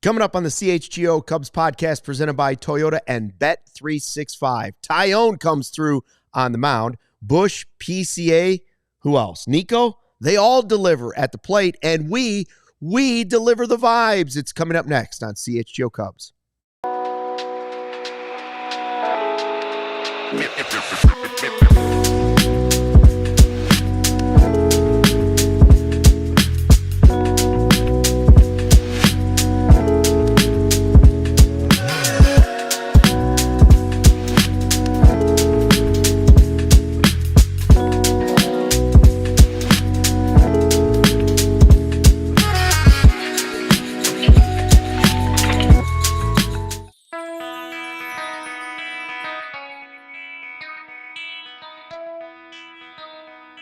Coming up on the CHGO Cubs podcast presented by Toyota and Bet365. Taillon comes through on the mound. Bush, PCA, who else? Nico? They all deliver at the plate, and we deliver the vibes. It's coming up next on CHGO Cubs.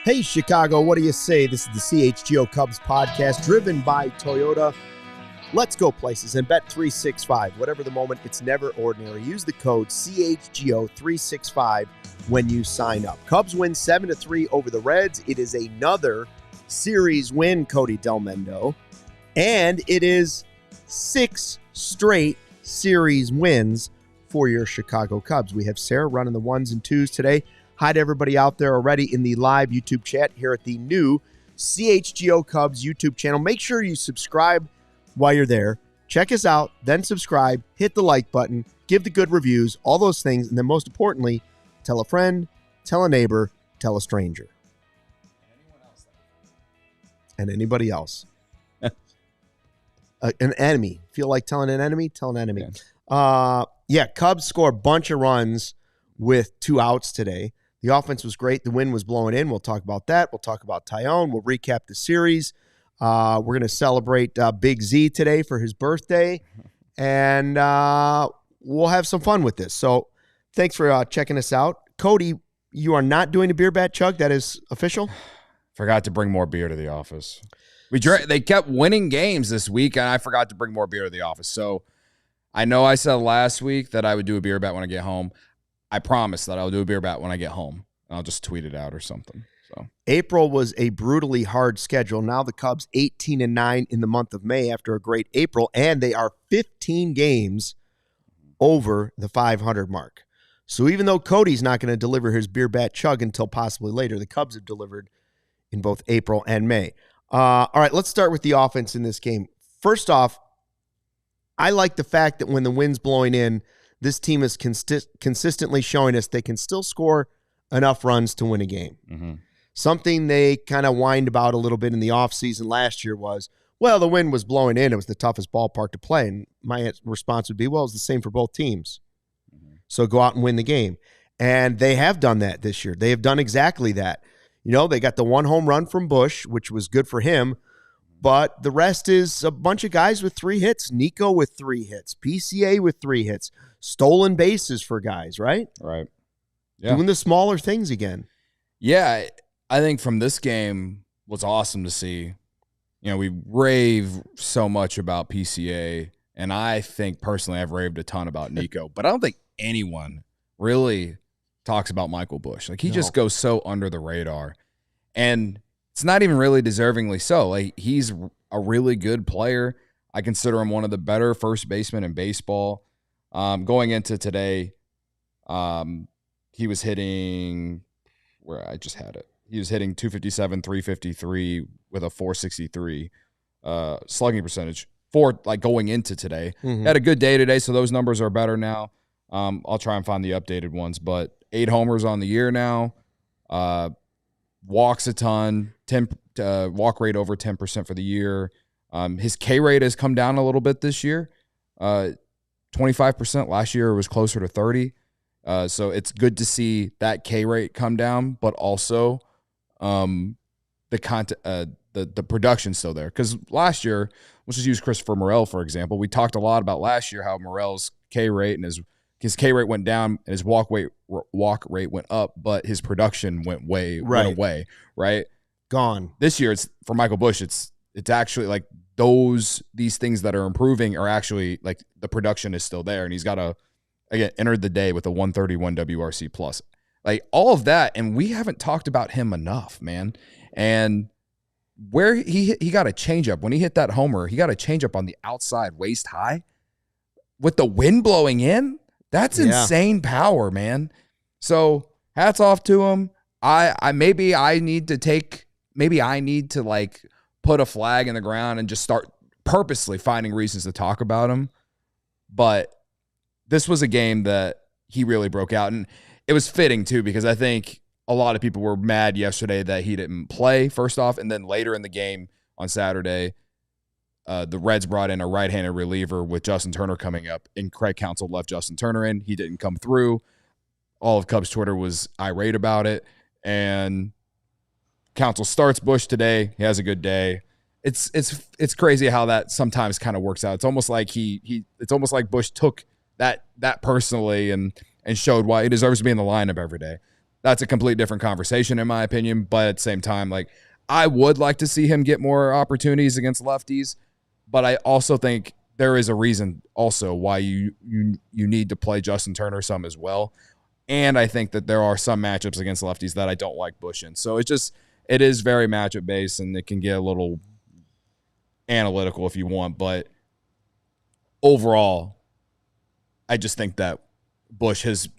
Hey, Chicago, what do you say? This is the CHGO Cubs podcast driven by Toyota. Let's go places and Bet365. Whatever the moment, it's never ordinary. Use the code CHGO365 when you sign up. Cubs win 7-3 over the Reds. It is another series win, Cody Delmendo. And it is 6 straight series wins for your Chicago Cubs. We have Sarah running the 1s and 2s today. Hi to everybody out there already in the live YouTube chat here at the new CHGO Cubs YouTube channel. Make sure you subscribe while you're there. Check us out, then subscribe, hit the like button, give the good reviews, all those things, and then most importantly, tell a friend, tell a neighbor, tell a stranger. And anybody else. An enemy. Feel like telling an enemy? Tell an enemy. Yeah, Cubs score a bunch of runs with 2 outs today. The offense was great. The wind was blowing in. We'll talk about that. We'll talk about Taillon. We'll recap the series. We're going to celebrate Big Z today for his birthday, and we'll have some fun with this. So thanks for checking us out. Cody, you are not doing a beer bat chug. That is official? Forgot to bring more beer to the office. They kept winning games this week, and I forgot to bring more beer to the office. So I know I said last week that I would do a beer bat when I get home. I promise that I'll do a beer bat when I get home. I'll just tweet it out or something. So April was a brutally hard schedule. Now the Cubs 18-9 in the month of May after a great April, and they are 15 games over the 500 mark. So even though Cody's not going to deliver his beer bat chug until possibly later, the Cubs have delivered in both April and May. All right, let's start with the offense in this game. First off, I like the fact that when the wind's blowing in, this team is consistently showing us they can still score enough runs to win a game. Mm-hmm. Something they kind of whined about a little bit in the offseason last year was, well, the wind was blowing in. It was the toughest ballpark to play. And my response would be, well, it's the same for both teams. Mm-hmm. So go out and win the game. And they have done that this year. They have done exactly that. You know, they got the 1 home run from Bush, which was good for him. But the rest is a bunch of guys with 3 hits. Nico with 3 hits. PCA with 3 hits. Stolen bases for guys, right? Right. Yeah. Doing the smaller things again. Yeah, I think from this game was awesome to see. You know, we rave so much about PCA, and I think personally I've raved a ton about Nico, but I don't think anyone really talks about Michael Bush. Like, he just goes so under the radar, and it's not even really deservingly so. Like, he's a really good player. I consider him one of the better first basemen in baseball. Going into today, he was hitting where I just had it. He was hitting 257, 353 with a 463 slugging percentage for like going into today. Mm-hmm. Had a good day today, so those numbers are better now. I'll try and find the updated ones, but 8 homers on the year now. Walks a ton, walk rate over 10% for the year. His K rate has come down a little bit this year. 25%. Last year it was closer to 30. So it's good to see that K rate come down, but also the production's still there. Because last year, let's just use Christopher Morel, for example. We talked a lot about last year how Morel's K rate and his K rate went down and his walk rate went up, but his production went away, right? Gone. This year, it's for Michael Bush, it's actually like these things that are improving are actually like the production is still there, and he's got to again entered the day with a 131 WRC plus, like all of that, and we haven't talked about him enough, man. And where he got a changeup. When he hit that homer, he got a changeup on the outside, waist high, with the wind blowing in. That's insane power, man. So hats off to him. Maybe I need to like put a flag in the ground and just start purposely finding reasons to talk about him. But this was a game that he really broke out, and it was fitting too, because I think a lot of people were mad yesterday that he didn't play, first off, and then later in the game on Saturday, the Reds brought in a right-handed reliever with Justin Turner coming up, and Craig Counsell left Justin Turner in. He didn't come through. All of Cubs Twitter was irate about it, and Counsell starts Bush today. He has a good day. It's crazy how that sometimes kind of works out. It's almost like it's almost like Bush took that personally and showed why he deserves to be in the lineup every day. That's a completely different conversation in my opinion, but at the same time, like, I would like to see him get more opportunities against lefties, but I also think there is a reason also why you need to play Justin Turner some as well. And I think that there are some matchups against lefties that I don't like Bush in. So it is very matchup based, and it can get a little analytical if you want, but overall, I just think that Bush has,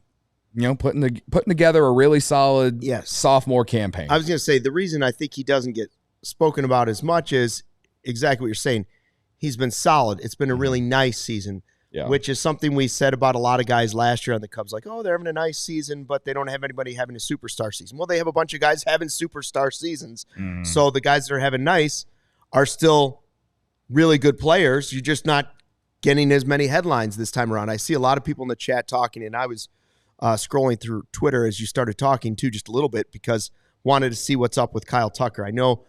putting together a really solid sophomore campaign. I was going to say, the reason I think he doesn't get spoken about as much is exactly what you're saying. He's been solid. It's been a really nice season, which is something we said about a lot of guys last year on the Cubs. Like, oh, they're having a nice season, but they don't have anybody having a superstar season. Well, they have a bunch of guys having superstar seasons. So the guys that are having nice are still really good players. You're just not getting as many headlines this time around. I see a lot of people in the chat talking, and I was scrolling through Twitter as you started talking too, just a little bit, because wanted to see what's up with Kyle Tucker. I know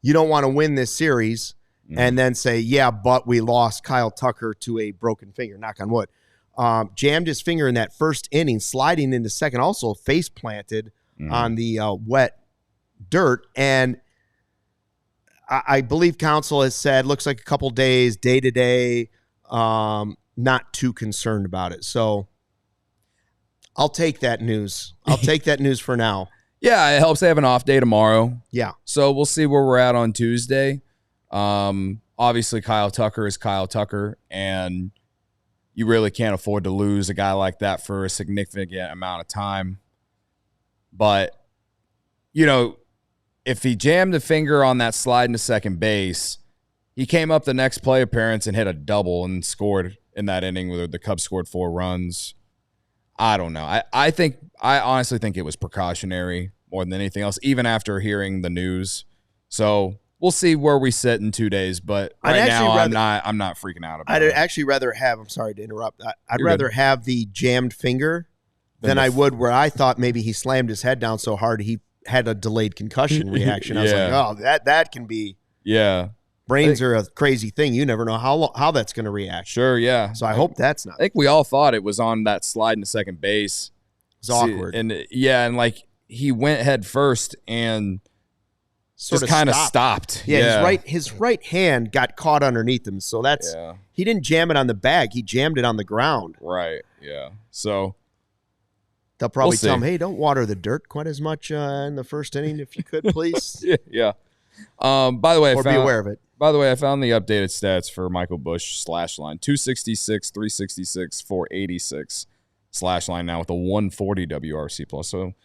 you don't want to win this series and then say, yeah, but we lost Kyle Tucker to a broken finger, knock on wood. Jammed his finger in that first inning, sliding into second, also face planted on the wet dirt. And I believe Counsell has said, looks like a couple days, day to day, not too concerned about it. So I'll take that news. I'll take that news for now. Yeah, it helps they have an off day tomorrow. Yeah. So we'll see where we're at on Tuesday. Obviously, Kyle Tucker is Kyle Tucker, and you really can't afford to lose a guy like that for a significant amount of time. But, if he jammed a finger on that slide into second base, he came up the next play appearance and hit a double and scored in that inning where the Cubs scored 4 runs. I don't know. I honestly think it was precautionary more than anything else, even after hearing the news. So we'll see where we sit in 2 days. But right now, I'm not freaking out about it. I'd actually rather have. I'm sorry to interrupt. I'd rather have the jammed finger than I would where I thought maybe he slammed his head down so hard he had a delayed concussion reaction. I was like, oh, that can be. Yeah. Brains are a crazy thing. You never know how that's going to react. Sure, yeah. So I hope that's not. I think we all thought it was on that slide into second base. It was awkward. And like he went head first and just kind of stopped. Yeah, his right hand got caught underneath him. So that's he didn't jam it on the bag. He jammed it on the ground. Right, yeah. So they'll probably tell him, hey, don't water the dirt quite as much in the first inning if you could, please. Yeah. By the way, be aware of it. By the way, I found the updated stats for Michael Bush /line. 266, 366, 486 /line now with a 140 WRC plus. So,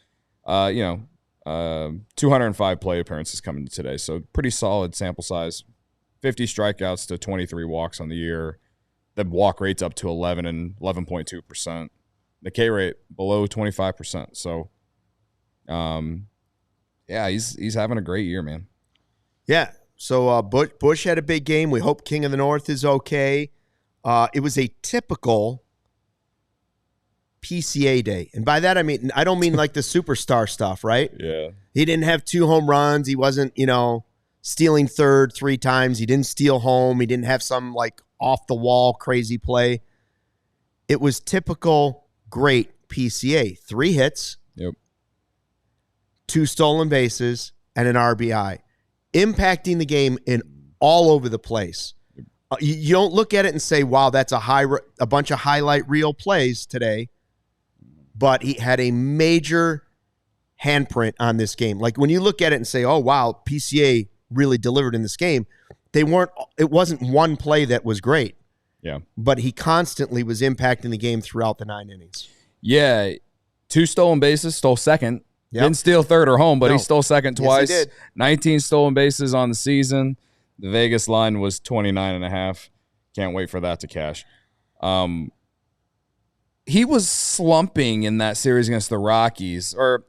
205 play appearances coming today. So pretty solid sample size. 50 strikeouts to 23 walks on the year. The walk rate's up to 11.2%. The K rate below 25%. So, he's having a great year, man. Yeah. So Bush had a big game. We hope King of the North is okay. It was a typical PCA day. And by that, I don't mean like the superstar stuff, right? Yeah. He didn't have 2 home runs. He wasn't, stealing third 3 times. He didn't steal home. He didn't have some like off the wall crazy play. It was typical great PCA. 3 hits. Yep. 2 stolen bases and an RBI. Impacting the game in all over the place. You don't look at it and say, wow, that's a bunch of highlight reel plays today. But he had a major handprint on this game. Like when you look at it and say, oh, wow, PCA really delivered in this game. It wasn't one play that was great. Yeah. But he constantly was impacting the game throughout the 9 innings. Yeah. 2 stolen bases, stole second. Yep. Didn't steal third or home, but he stole second twice. Yes, he did. 19 stolen bases on the season. The Vegas line was 29.5. Can't wait for that to cash. He was slumping in that series against the Rockies, or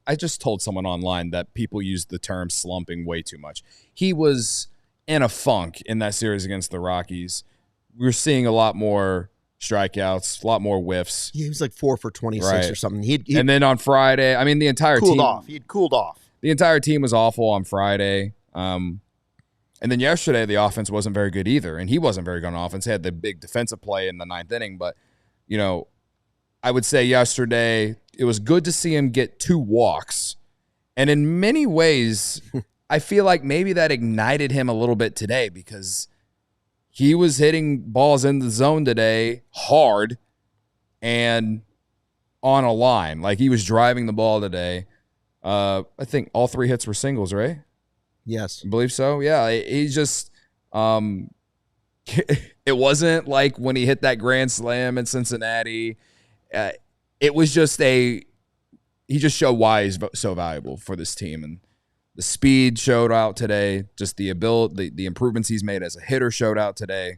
I just told someone online that people use the term slumping way too much. He was in a funk in that series against the Rockies. We were seeing a lot more strikeouts, a lot more whiffs. He was like 4 for 26 or something. And then on Friday, I mean, the entire team He had cooled off. The entire team was awful on Friday. And then yesterday, the offense wasn't very good either, and he wasn't very good on offense. He had the big defensive play in the 9th inning, but I would say yesterday it was good to see him get 2 walks. And in many ways, I feel like maybe that ignited him a little bit today because he was hitting balls in the zone today hard and on a line. Like he was driving the ball today. I think all 3 hits were singles, right? Yes. I believe so. Yeah. He just it wasn't like when he hit that grand slam in Cincinnati. It was just he just showed why he's so valuable for this team. And the speed showed out today. Just the ability, the improvements he's made as a hitter showed out today.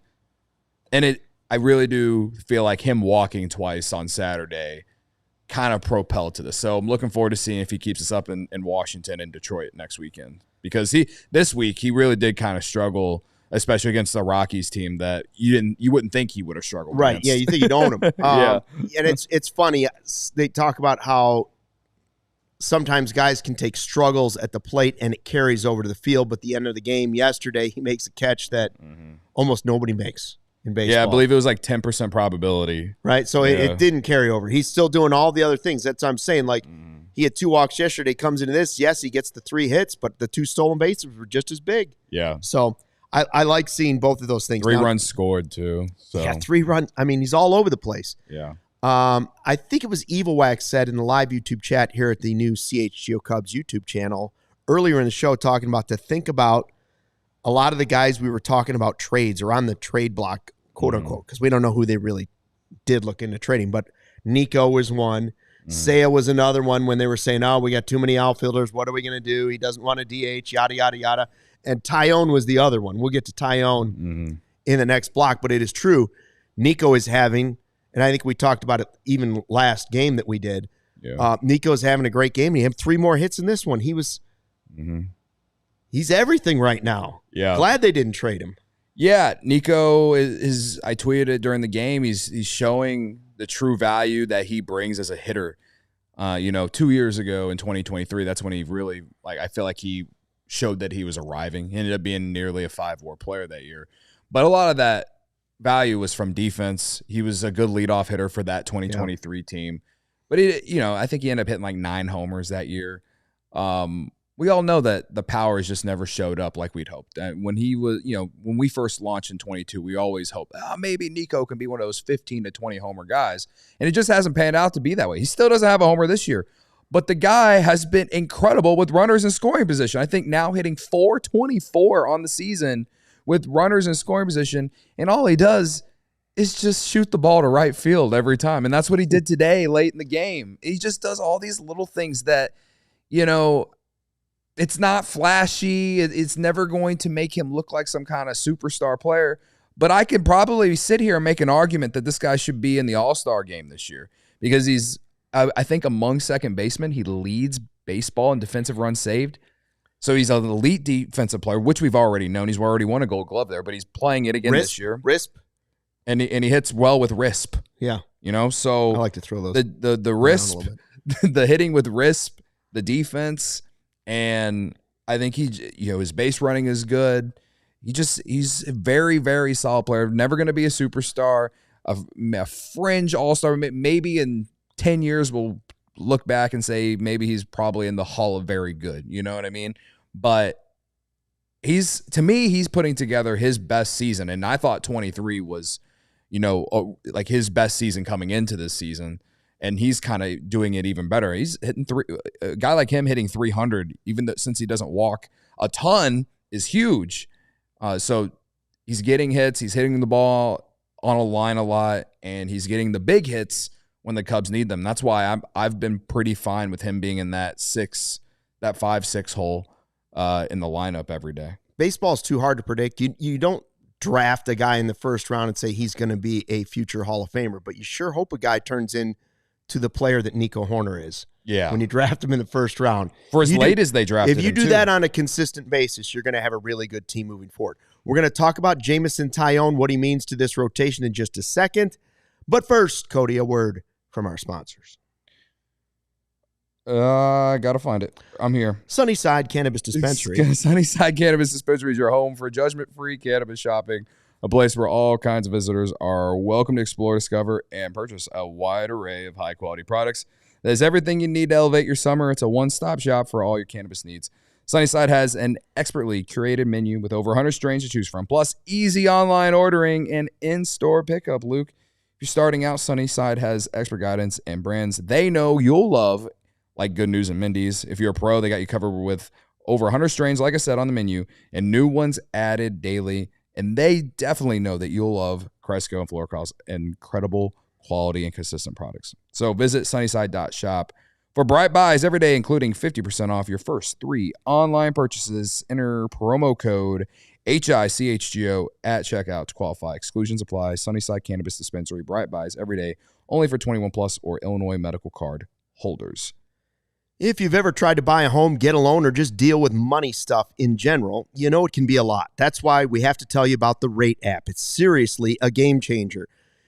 And I really do feel like him walking twice on Saturday kind of propelled to this. So I'm looking forward to seeing if he keeps us up in Washington and Detroit next weekend. Because this week he really did kind of struggle, especially against the Rockies team that you wouldn't think he would have struggled right against. Yeah, you think you'd own him. Yeah. And it's funny, they talk about how sometimes guys can take struggles at the plate and it carries over to the field, but at the end of the game yesterday he makes a catch that almost nobody makes in baseball. Yeah, I believe it was like 10% probability, right? So it didn't carry over. He's still doing all the other things. That's what I'm saying. Like he had 2 walks yesterday, comes into this, yes, he gets the 3 hits, but the 2 stolen bases were just as big. Yeah. So I like seeing both of those things. 3 runs scored too. So. Yeah, 3 runs. I mean, he's all over the place. Yeah. I think it was Evil Wax said in the live YouTube chat here at the new CHGO Cubs YouTube channel earlier in the show, talking about to think about a lot of the guys we were talking about trades or on the trade block, quote unquote, because we don't know who they really did look into trading. But Nico was one. Seiya was another one when they were saying, oh, we got too many outfielders. What are we going to do? He doesn't want a DH, yada, yada, yada. And Taillon was the other one. We'll get to Taillon in the next block, but it is true. Nico is having, and I think we talked about it even last game that we did. Yeah. Nico's having a great game. He had 3 more hits in this one. He was, he's everything right now. Yeah. Glad they didn't trade him. Yeah, Nico is I tweeted it during the game. He's showing the true value that he brings as a hitter. 2 years ago in 2023, that's when he really, I feel like he showed that he was arriving. He ended up being nearly a 5-WAR player that year. But a lot of that value was from defense. He was a good leadoff hitter for that 2023 team. But I think he ended up hitting like 9 homers that year. We all know that the power has just never showed up like we'd hoped. And when he was, when we first launched in 22, we always hoped, maybe Nico can be one of those 15 to 20 homer guys. And it just hasn't panned out to be that way. He still doesn't have a homer this year. But the guy has been incredible with runners in scoring position. I think now hitting .424 on the season with runners in scoring position. And all he does is just shoot the ball to right field every time. And that's what he did today late in the game. He just does all these little things that, it's not flashy. It's never going to make him look like some kind of superstar player. But I could probably sit here and make an argument that this guy should be in the All-Star game this year because he's, I think, among second basemen, he leads baseball in defensive runs saved. So he's an elite defensive player, which we've already known. He's already won a Gold Glove there, but he's playing it again this year. RISP. And he hits well with RISP. Yeah. So I like to throw those. The RISP, the hitting with RISP, the defense, and I think his base running is good. He's a very, very solid player. Never going to be a superstar, a fringe all-star. Maybe in 10 years we'll look back and say maybe he's probably in the Hall of Very Good. You know what I mean? But to me, he's putting together his best season. And I thought 23 was, like his best season coming into this season. And he's kind of doing it even better. He's hitting a guy like him hitting 300, even though since he doesn't walk a ton, is huge. So he's getting hits. He's hitting the ball on a line a lot, and he's getting the big hits when the Cubs need them. That's why I've been pretty fine with him being in that 5-6 hole in the lineup every day. Baseball's too hard to predict. You don't draft a guy in the first round and say he's going to be a future Hall of Famer, but you sure hope a guy turns into the player that Nico Hoerner is. Yeah. When you draft him in the first round. For as late as they drafted him, if you do that on a consistent basis, you're going to have a really good team moving forward. We're going to talk about Jameson Taillon, what he means to this rotation in just a second. But first, Cody, a word from our sponsors. I got to find it. I'm here. Sunnyside Cannabis Dispensary. Sunnyside Cannabis Dispensary is your home for judgment-free cannabis shopping, a place where all kinds of visitors are welcome to explore, discover, and purchase a wide array of high-quality products. There's everything you need to elevate your summer. It's a one-stop shop for all your cannabis needs. Sunnyside has an expertly curated menu with over 100 strains to choose from, plus easy online ordering and in-store pickup. Luke, if you're starting out, Sunnyside has expert guidance and brands they know you'll love, like Good News and Mindy's. If you're a pro, they got you covered with over 100 strains, like I said, on the menu, and new ones added daily. And they definitely know that you'll love Cresco and Florical's incredible quality and consistent products. So visit sunnyside.shop for bright buys every day, including 50% off your first 3 online purchases. Enter promo code HICHGO at checkout to qualify. Exclusions apply. Sunnyside Cannabis Dispensary, bright buys every day, only for 21 plus or Illinois medical card holders. If you've ever tried to buy a home, get a loan, or just deal with money stuff in general, you know it can be a lot. That's why we have to tell you about the Rate app. It's seriously a game changer.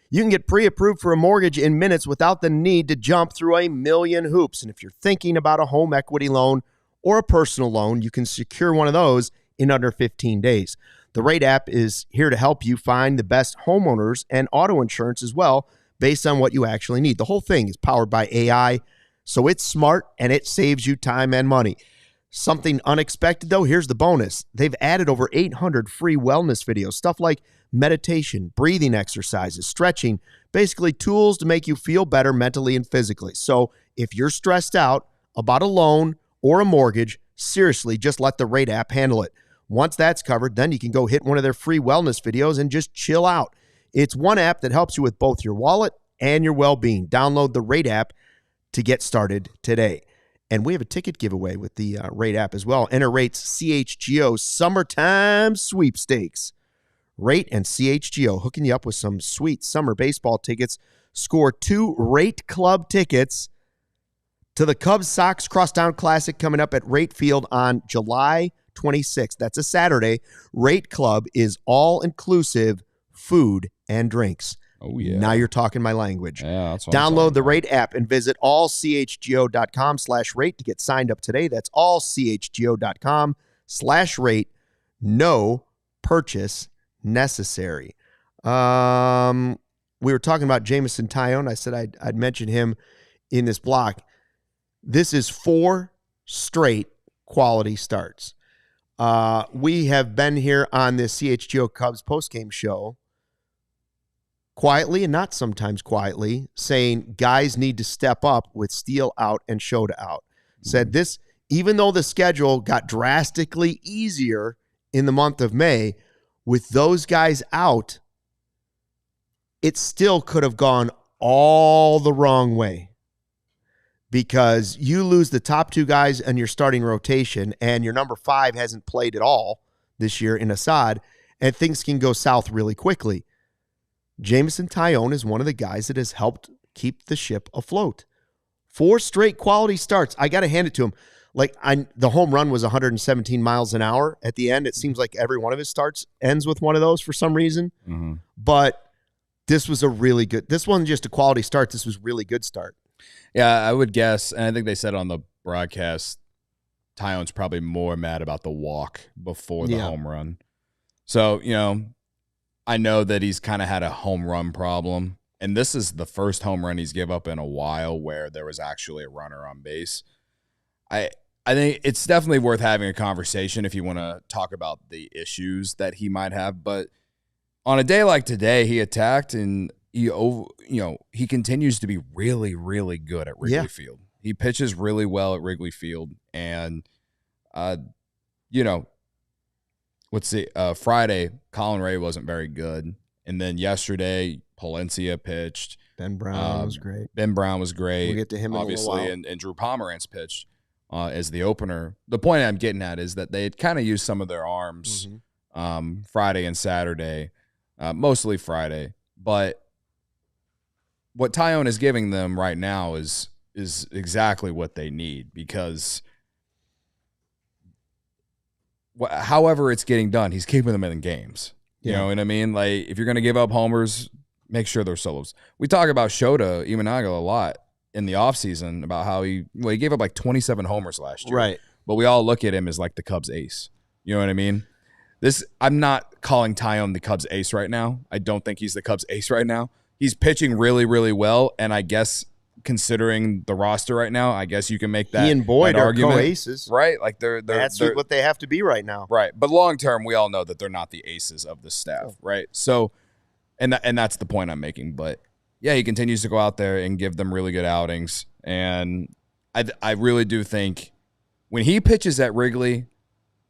You can get pre-approved for a mortgage in minutes without the need to jump through a million hoops. And if you're thinking about a home equity loan or a personal loan, you can secure one of those in under 15 days. The Rate app is here to help you find the best homeowners and auto insurance as well, based on what you actually need. The whole thing is powered by AI, so it's smart and it saves you time and money. Something unexpected, though, here's the bonus. They've added over 800 free wellness videos, stuff like meditation, breathing exercises, stretching, basically tools to make you feel better mentally and physically. So if you're stressed out about a loan or a mortgage, seriously, just let the Rate app handle it. Once that's covered, then you can go hit one of their free wellness videos and just chill out. It's one app that helps you with both your wallet and your well-being. Download the Rate app to get started today. And we have a ticket giveaway with the Rate app as well. Enter Rate's CHGO Summertime Sweepstakes. Rate and CHGO hooking you up with some sweet summer baseball tickets. Score 2 Rate Club tickets to the Cubs Sox Crosstown Classic coming up at Wrigley Field on July 26th. That's a Saturday. Rate Club is all-inclusive food and drinks. Oh, yeah. Now you're talking my language. Yeah, that's what Download the Rate app and visit allchgo.com/rate to get signed up today. That's allchgo.com/rate. No purchase necessary. We were talking about Jameson Taillon. I said I'd mention him in this block. This is 4 straight quality starts. We have been here on this CHGO Cubs postgame show quietly and not sometimes quietly saying guys need to step up with Steele out and Shota out. Said this, even though the schedule got drastically easier in the month of May, with those guys out, it still could have gone all the wrong way because you lose the top 2 guys in your starting rotation and your number 5 hasn't played at all this year in Assad, and things can go south really quickly. Jameson Taillon is one of the guys that has helped keep the ship afloat. 4 straight quality starts. I got to hand it to him. The home run was 117 miles an hour at the end. It seems like every one of his starts ends with one of those for some reason. Mm-hmm. But this was this wasn't just a quality start. This was really good start. Yeah, I would guess, and I think they said on the broadcast, Taillon's probably more mad about the walk before the home run. So, I know that he's kind of had a home run problem, and this is the first home run he's given up in a while where there was actually a runner on base. I think it's definitely worth having a conversation if you want to talk about the issues that he might have. But on a day like today, he attacked and he continues to be really, really good at Wrigley Field. He pitches really well at Wrigley Field, and let's see, Friday, Colin Ray wasn't very good. And then yesterday, Palencia pitched. Ben Brown was great. Ben Brown was great. We'll get to him obviously, in a little while. And Drew Pomeranz pitched as the opener. The point I'm getting at is that they had kind of used some of their arms Friday and Saturday, mostly Friday. But what Taillon is giving them right now is exactly what they need, because however it's getting done, he's keeping them in games. You know what I mean? Like, if you're going to give up homers, make sure they're solos. We talk about Shota Imanaga a lot in the offseason about how he gave up like 27 homers last year. Right. But we all look at him as like the Cubs ace. You know what I mean? I'm not calling Taillon the Cubs ace right now. I don't think he's the Cubs ace right now. He's pitching really, really well, and I guess considering the roster right now, I guess you can make that. He and Boyd are argument, co-aces, right? Like they're what they have to be right now, right? But long term, we all know that they're not the aces of the staff, right? So, and that's the point I'm making. But yeah, he continues to go out there and give them really good outings, and I really do think when he pitches at Wrigley,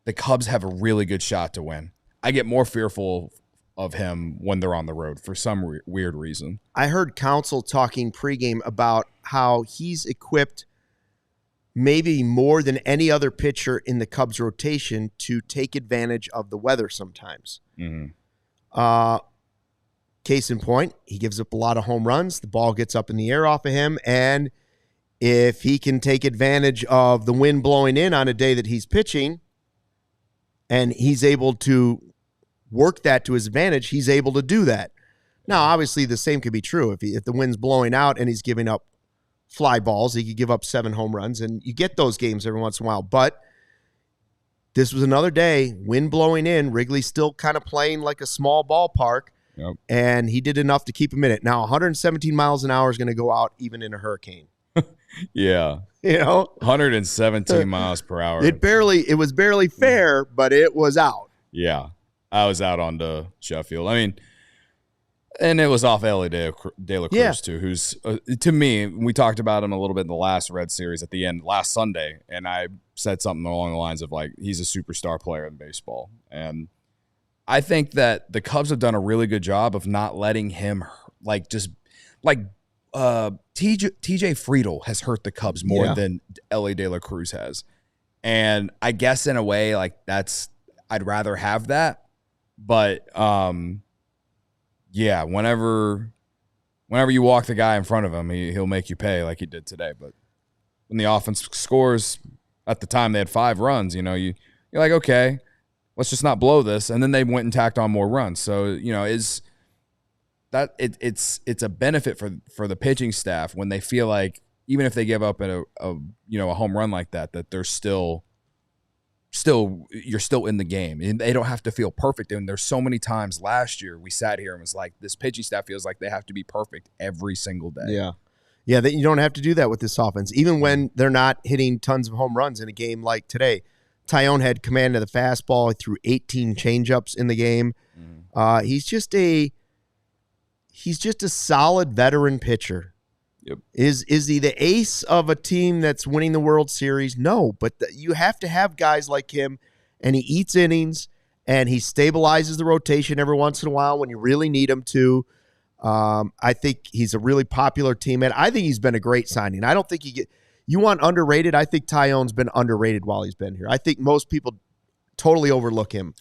the Cubs have a really good shot to win. I get more fearful of him when they're on the road for some weird reason. I heard Counsell talking pregame about how he's equipped maybe more than any other pitcher in the Cubs rotation to take advantage of the weather sometimes. Case in point, he gives up a lot of home runs. The ball gets up in the air off of him, and if he can take advantage of the wind blowing in on a day that he's pitching and he's able to work that to his advantage, he's able to do that. Now, obviously, the same could be true. If the wind's blowing out and he's giving up fly balls, he could give up 7 home runs, and you get those games every once in a while. But this was another day, wind blowing in, Wrigley still kind of playing like a small ballpark, and he did enough to keep him in it. Now, 117 miles an hour is going to go out even in a hurricane. Yeah. 117 miles per hour. It was barely fair, but it was out. Yeah. I was out onto Sheffield. I mean, and it was off Ellie De La Cruz, too, who's, to me, we talked about him a little bit in the last Red Series at the end last Sunday, and I said something along the lines of, like, he's a superstar player in baseball. And I think that the Cubs have done a really good job of not letting him, TJ Friedel has hurt the Cubs more than Ellie De La Cruz has. And I guess in a way, like, I'd rather have that. But, yeah, whenever you walk the guy in front of him, he'll make you pay like he did today. But when the offense scores, at the time they had 5 runs, you're like, okay, let's just not blow this. And then they went and tacked on more runs. So, it's a benefit for the pitching staff when they feel like even if they give up a home run like that they're still you're still in the game, and they don't have to feel perfect. And there's so many times last year we sat here and was like, this pitching staff feels like they have to be perfect every single day. Yeah, you don't have to do that with this offense, even when they're not hitting tons of home runs in a game like today. Taillon had command of the fastball. He threw 18 changeups in the game. He's just a solid veteran pitcher. Yep. Is he the ace of a team that's winning the World Series? No, but you have to have guys like him, and he eats innings, and he stabilizes the rotation every once in a while when you really need him to. I think he's a really popular teammate. I think he's been a great signing. I don't think you want underrated. I think Taillon's been underrated while he's been here. I think most people totally overlook him.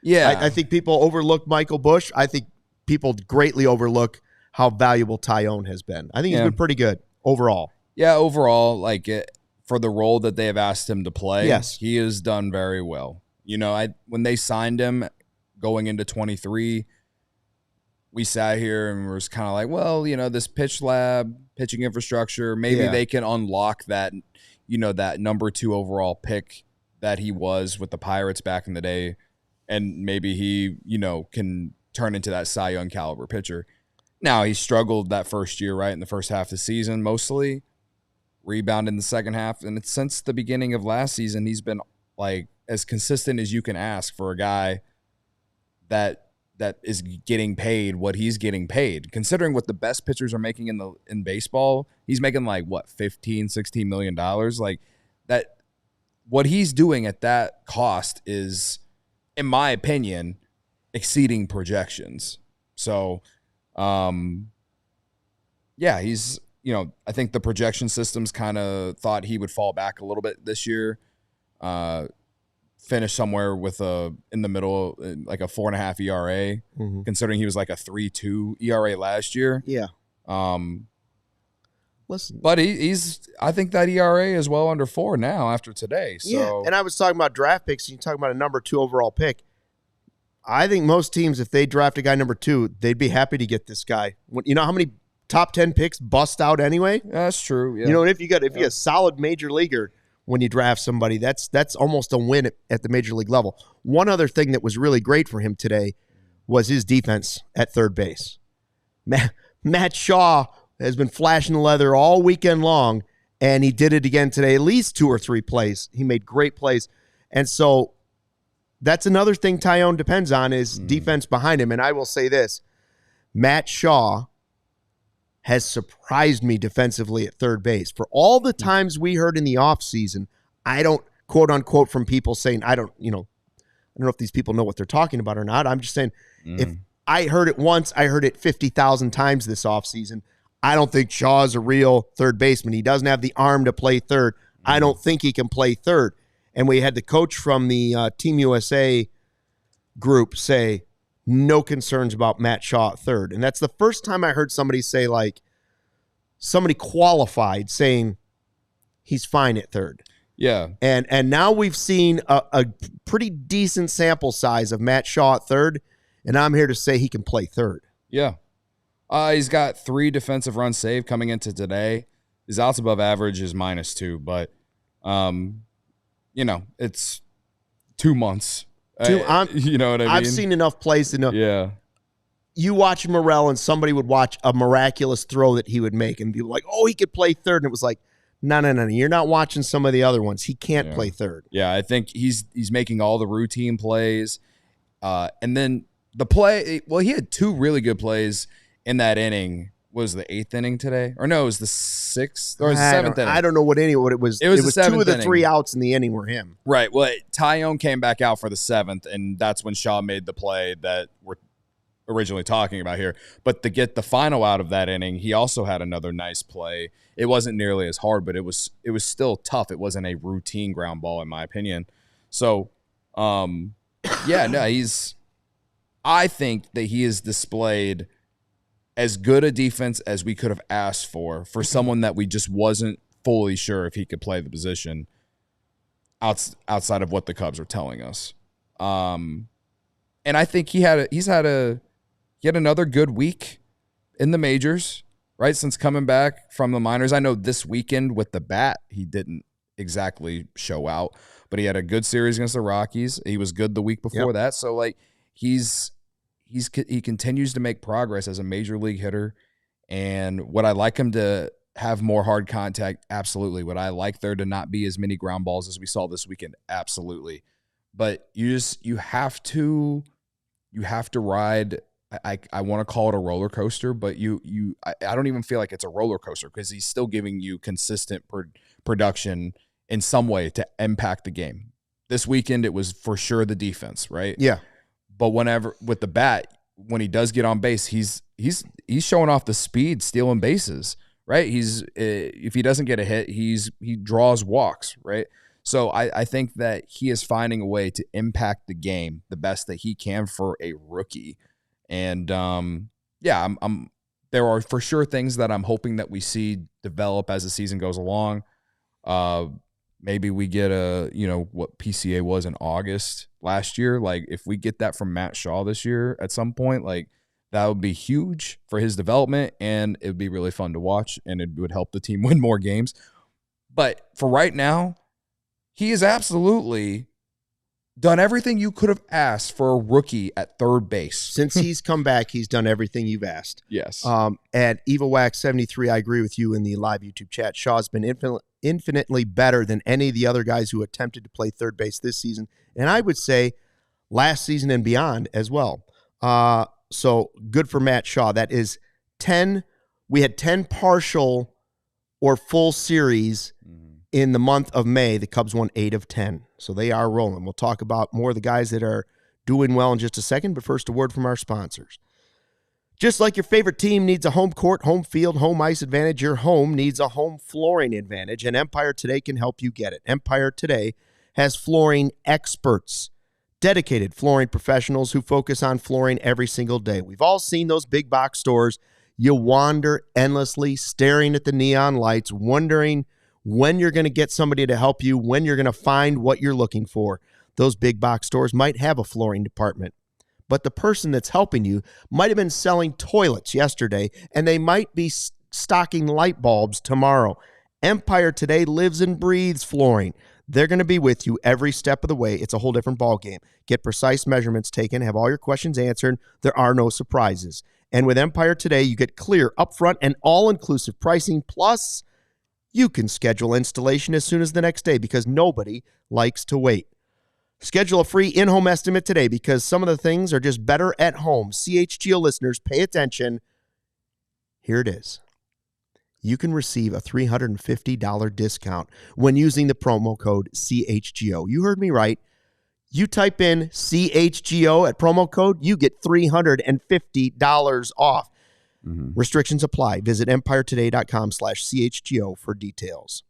Yeah. I think people overlook Michael Busch. I think people greatly overlook how valuable Taillon has been. I think he's been pretty good overall. Yeah, overall, for the role that they have asked him to play, yes, he has done very well. When they signed him going into 23, we sat here and was kind of like, well, this pitching infrastructure, maybe they can unlock that, that number 2 overall pick that he was with the Pirates back in the day, and maybe he, can turn into that Cy Young caliber pitcher. Now, he struggled that first year, right, in the first half of the season, mostly. Rebounded in the second half. And since the beginning of last season, he's been, as consistent as you can ask for a guy that is getting paid what he's getting paid. Considering what the best pitchers are making in baseball, he's making, $15-16 million. What he's doing at that cost is in my opinion, exceeding projections. So, yeah, he's, I think the projection systems kind of thought he would fall back a little bit this year, finish somewhere with in the middle, like a 4.5 ERA, considering he was like a 3.2 ERA last year. Yeah. Listen, but I think that ERA is well under 4 now after today. So. Yeah, and I was talking about draft picks. You talking about a number 2 overall pick. I think most teams, if they draft a guy number 2, they'd be happy to get this guy. You know how many top 10 picks bust out anyway? Yeah, that's true. Yeah. You know, and if you get a solid major leaguer when you draft somebody, that's almost a win at the major league level. One other thing that was really great for him today was his defense at third base. Matt Shaw has been flashing the leather all weekend long, and he did it again today. At least 2 or 3 plays. He made great plays. And so that's another thing Taillon depends on is defense behind him. And I will say this, Matt Shaw has surprised me defensively at third base. For all the times we heard in the offseason, I don't, quote unquote, from people saying, I don't know if these people know what they're talking about or not. I'm just saying, if I heard it once, I heard it 50,000 times this offseason. I don't think Shaw is a real third baseman. He doesn't have the arm to play third. I don't think he can play third. And we had the coach from the Team USA group say, no concerns about Matt Shaw at third. And that's the first time I heard somebody say, like, somebody qualified saying he's fine at third. Yeah. And now we've seen a pretty decent sample size of Matt Shaw at third, and I'm here to say he can play third. Yeah. He's got 3 defensive runs saved coming into today. His outs above average is -2, but, it's 2 months. You know what I mean? I've seen enough plays to know. Yeah. You watch Morel, and somebody would watch a miraculous throw that he would make, and be like, oh, he could play third. And it was like, no. You're not watching some of the other ones. He can't play third. Yeah, I think he's making all the routine plays. And then the play, well, he had 2 really good plays in that inning. Was the 8th inning today? Or no, it was the 6th or the 7th inning. I don't know what inning it was. It was 2 of the 3 outs in the inning were him. Right. Well, Taillon came back out for the 7th, and that's when Shaw made the play that we're originally talking about here. But to get the final out of that inning, he also had another nice play. It wasn't nearly as hard, but it was still tough. It wasn't a routine ground ball, in my opinion. So, I think that he has displayed as good a defense as we could have asked for someone that we just wasn't fully sure if he could play the position outside of what the Cubs are telling us. And I think he had another good week in the majors, right? Since coming back from the minors. I know this weekend with the bat, he didn't exactly show out, but he had a good series against the Rockies. He was good the week before that. So like he continues to make progress as a major league hitter. And would I like him to have more hard contact? Absolutely. Would I like there to not be as many ground balls as we saw this weekend? Absolutely. But you have to ride. I want to call it a roller coaster, but I don't even feel like it's a roller coaster because he's still giving you consistent production in some way to impact the game. This weekend, it was for sure the defense, right? Yeah. But whenever with the bat, when he does get on base, he's showing off the speed, stealing bases, right? If he doesn't get a hit, he draws walks, right? So I think that he is finding a way to impact the game the best that he can for a rookie. And there are for sure things that I'm hoping that we see develop as the season goes along. Maybe we get what PCA was in August last year. Like if we get that from Matt Shaw this year at some point, like that would be huge for his development, and it would be really fun to watch, and it would help the team win more games. But for right now, he has absolutely done everything you could have asked for a rookie at third base. Since he's come back, he's done everything you've asked. Yes. At EvaWax73, I agree with you in the live YouTube chat. Shaw's been infinitely better than any of the other guys who attempted to play third base this season, and I would say last season and beyond as well. So good for Matt Shaw. That is 10. We had 10 partial or full series in the month of May. The Cubs won 8 of 10. So they are rolling. We'll talk about more of the guys that are doing well in just a second, but first a word from our sponsors. Just like your favorite team needs a home court, home field, home ice advantage, your home needs a home flooring advantage, and Empire Today can help you get it. Empire Today has flooring experts, dedicated flooring professionals who focus on flooring every single day. We've all seen those big box stores. You wander endlessly, staring at the neon lights, wondering when you're going to get somebody to help you, when you're going to find what you're looking for. Those big box stores might have a flooring department, but the person that's helping you might have been selling toilets yesterday, and they might be stocking light bulbs tomorrow. Empire Today lives and breathes flooring. They're going to be with you every step of the way. It's a whole different ballgame. Get precise measurements taken, have all your questions answered. There are no surprises. And with Empire Today, you get clear, upfront, and all-inclusive pricing, plus you can schedule installation as soon as the next day because nobody likes to wait. Schedule a free in-home estimate today because some of the things are just better at home. CHGO listeners, pay attention. Here it is. You can receive a $350 discount when using the promo code CHGO. You heard me right. You type in CHGO at promo code, you get $350 off. Restrictions apply. Visit empiretoday.com/CHGO for details.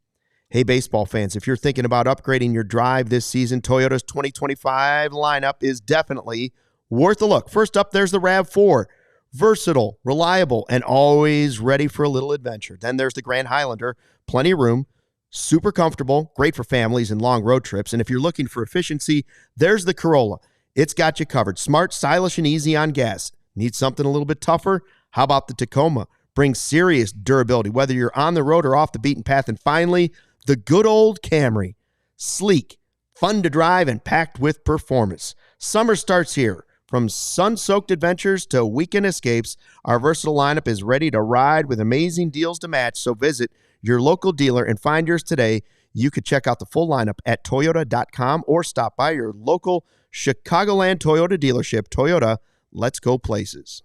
Hey, baseball fans, if you're thinking about upgrading your drive this season, Toyota's 2025 lineup is definitely worth a look. First up, there's the RAV4. Versatile, reliable, and always ready for a little adventure. Then there's the Grand Highlander. Plenty of room, super comfortable, great for families and long road trips. And if you're looking for efficiency, there's the Corolla. It's got you covered. Smart, stylish, and easy on gas. Need something a little bit tougher? How about the Tacoma? Brings serious durability, whether you're on the road or off the beaten path. And finally, the good old Camry. Sleek, fun to drive, and packed with performance. Summer starts here. From sun-soaked adventures to weekend escapes, our versatile lineup is ready to ride with amazing deals to match. So visit your local dealer and find yours today. You could check out the full lineup at Toyota.com or stop by your local Chicagoland Toyota dealership. Toyota, let's go places.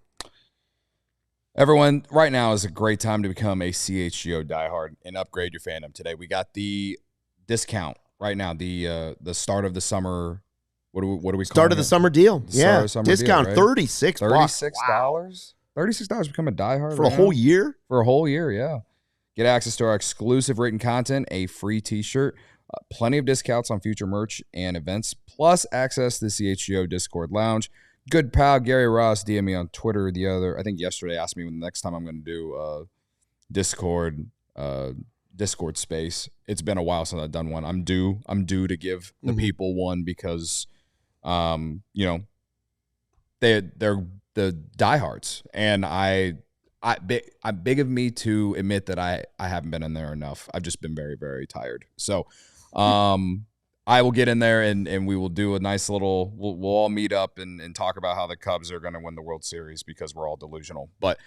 Everyone, right now is a great time to become a CHGO diehard and upgrade your fandom today. We got the discount right now, the start of the summer. What are we start of the summer deal? Yeah, summer discount deal, right? $36. $36. Wow. $36 become a diehard for a whole year. For a whole year, yeah. Get access to our exclusive written content, a free T-shirt, plenty of discounts on future merch and events, plus access to the CHGO Discord Lounge. Good pal Gary Ross DM'd me on Twitter I think yesterday, asked me when the next time I'm going to do Discord space. It's been a while since I've done one. I'm due to give the people one because they're the diehards, and I'm big of me to admit that I haven't been in there enough. I've just been very, very tired. So I will get in there and we will do a nice little, we'll all meet up and talk about how the Cubs are going to win the World Series because we're all delusional. But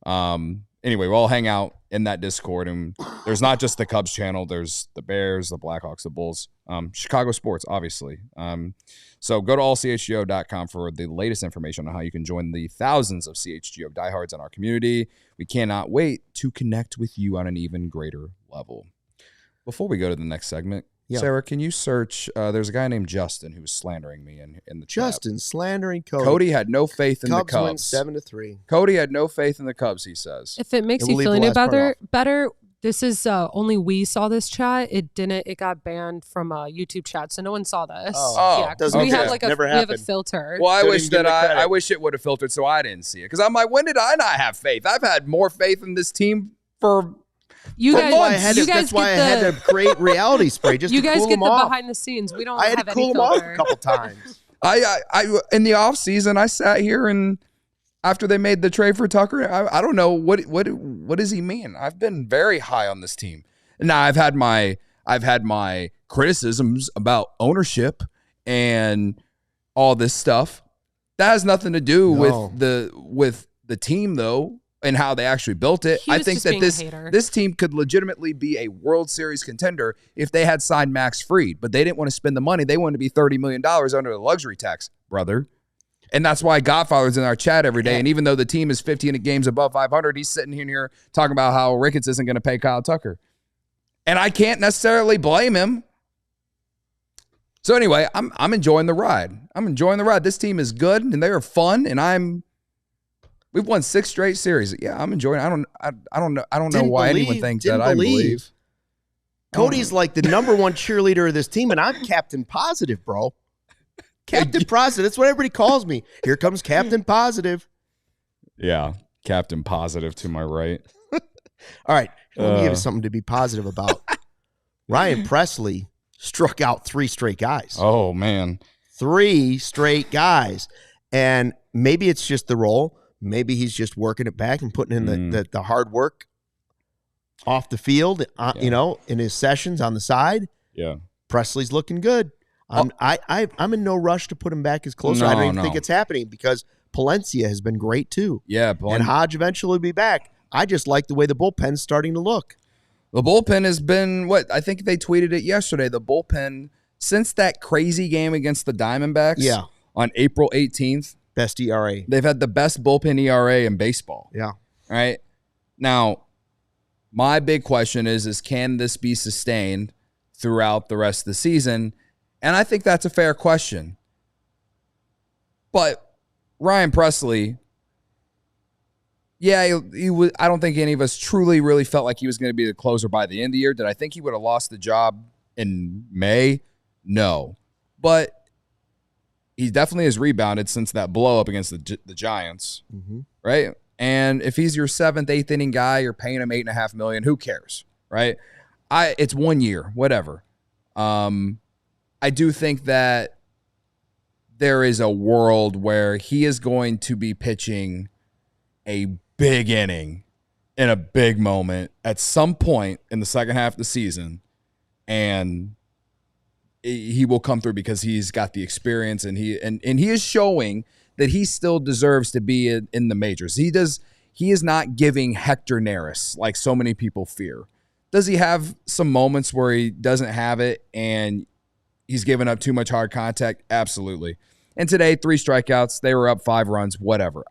anyway, we'll all hang out in that Discord, and there's not just the Cubs channel. There's the Bears, the Blackhawks, the Bulls, Chicago sports, obviously. So go to allchgo.com for the latest information on how you can join the thousands of CHGO diehards in our community. We cannot wait to connect with you on an even greater level. Before we go to the next segment, Sarah, can you search? There's a guy named Justin who was slandering me in the chat. Justin slandering Cody. Cody had no faith in the Cubs. Win 7-3. Cody had no faith in the Cubs, he says. If it makes you feel any better, this is only we saw this chat. It got banned from a YouTube chat, so no one saw this. Oh, yeah, because we have we have a filter. Well, I wish it would have filtered so I didn't see it. Because I'm like, when did I not have faith? I've had more faith in this team for That's why I had to create reality spray just to cool them off. You guys get the behind the scenes. We don't. I had to cool them off a couple times. I in the off season, I sat here and after they made the trade for Tucker, I don't know what does he mean. I've been very high on this team. Now I've had my criticisms about ownership and all this stuff. That has nothing to do with the team though. And how they actually built it. I think that this team could legitimately be a World Series contender if they had signed Max Fried, but they didn't want to spend the money. They wanted to be $30 million under the luxury tax, brother. And that's why Godfather's in our chat every day. And even though the team is 15 games above 500, he's sitting here talking about how Ricketts isn't going to pay Kyle Tucker. And I can't necessarily blame him. So anyway, I'm enjoying the ride. This team is good and they are fun, and we've won 6 straight series. Yeah, I'm enjoying it. I don't know why anyone thinks that I believe. Cody's like the number 1 cheerleader of this team, and I'm Captain Positive, bro. Captain Positive. That's what everybody calls me. Here comes Captain Positive. Yeah, Captain Positive to my right. All right, let me give you something to be positive about. Ryan Pressly struck out 3 straight guys. Oh, man. 3 straight guys. And maybe it's just the role. Maybe he's just working it back and putting in the hard work off the field, in his sessions on the side. Yeah. Presley's looking good. I'm in no rush to put him back as closer. No, I don't even think it's happening because Palencia has been great too. Yeah. And Hodge eventually will be back. I just like the way the bullpen's starting to look. The bullpen has been I think they tweeted it yesterday. The bullpen, since that crazy game against the Diamondbacks on April 18th. Best ERA. They've had the best bullpen ERA in baseball. Yeah. All right. Now, my big question is can this be sustained throughout the rest of the season? And I think that's a fair question. But Ryan Pressly, I don't think any of us truly really felt like he was going to be the closer by the end of the year. Did I think he would have lost the job in May? No. But he definitely has rebounded since that blow up against the Giants, right? And if he's your 7th, 8th inning guy, you're paying him $8.5 million. Who cares, right? It's 1 year, whatever. I do think that there is a world where he is going to be pitching a big inning in a big moment at some point in the second half of the season, and he will come through because he's got the experience, and he is showing that he still deserves to be in the majors. He is not giving Hector Neris like so many people fear. Does he have some moments where he doesn't have it and he's giving up too much hard contact? Absolutely. And today, 3 strikeouts. They were up 5 runs, whatever.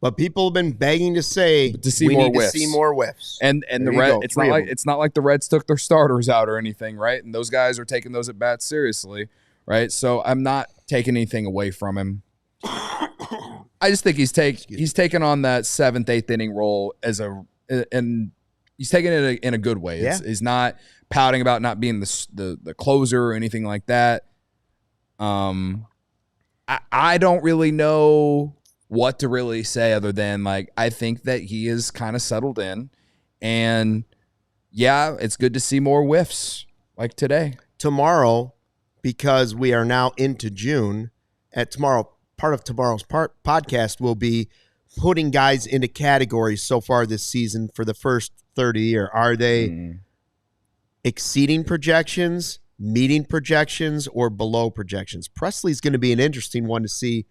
But people have been begging to say we need to see more whiffs. And the Reds, it's not like the Reds took their starters out or anything, right? And those guys are taking those at bats seriously, right? So I'm not taking anything away from him. I just think he's taken on that 7th, 8th inning role and he's taking it in a good way. Yeah. He's not pouting about not being the closer or anything like that. I don't really know what to really say other than I think that he is kind of settled in, and it's good to see more whiffs like today. Tomorrow, because we are now into June, part of tomorrow's podcast will be putting guys into categories so far this season for the first third of the year. Are they exceeding projections, meeting projections, or below projections? Presley's going to be an interesting one to see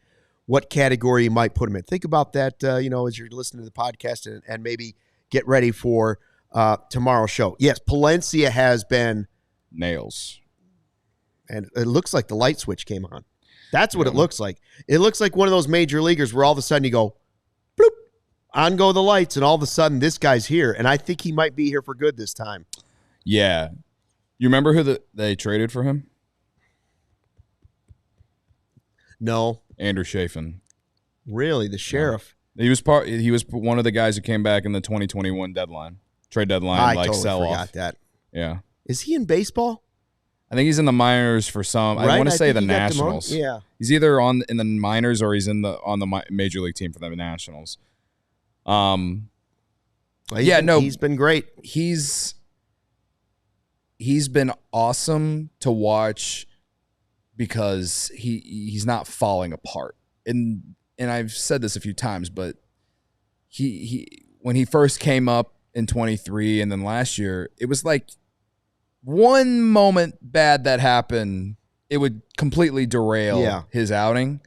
what category you might put him in. Think about that, as you're listening to the podcast, and maybe get ready for tomorrow's show. Yes, Palencia has been nails. And it looks like the light switch came on. That's what it looks like. It looks like one of those major leaguers where all of a sudden you go, bloop, on go the lights, and all of a sudden this guy's here. And I think he might be here for good this time. Yeah. You remember who they traded for him? No. Andrew Chafin. Really? The sheriff? Yeah. He was one of the guys who came back in the 2021 trade deadline, I totally sell forgot off. that. Yeah. Is he in baseball? I think he's in the minors for some. Right? I want to say the Nationals. Yeah. He's either in the minors or he's on the major league team for the Nationals. He's been great. He's been awesome to watch because he's not falling apart. And I've said this a few times, but he when he first came up in 23 and then last year, it was like one moment bad that happened, it would completely derail his outing.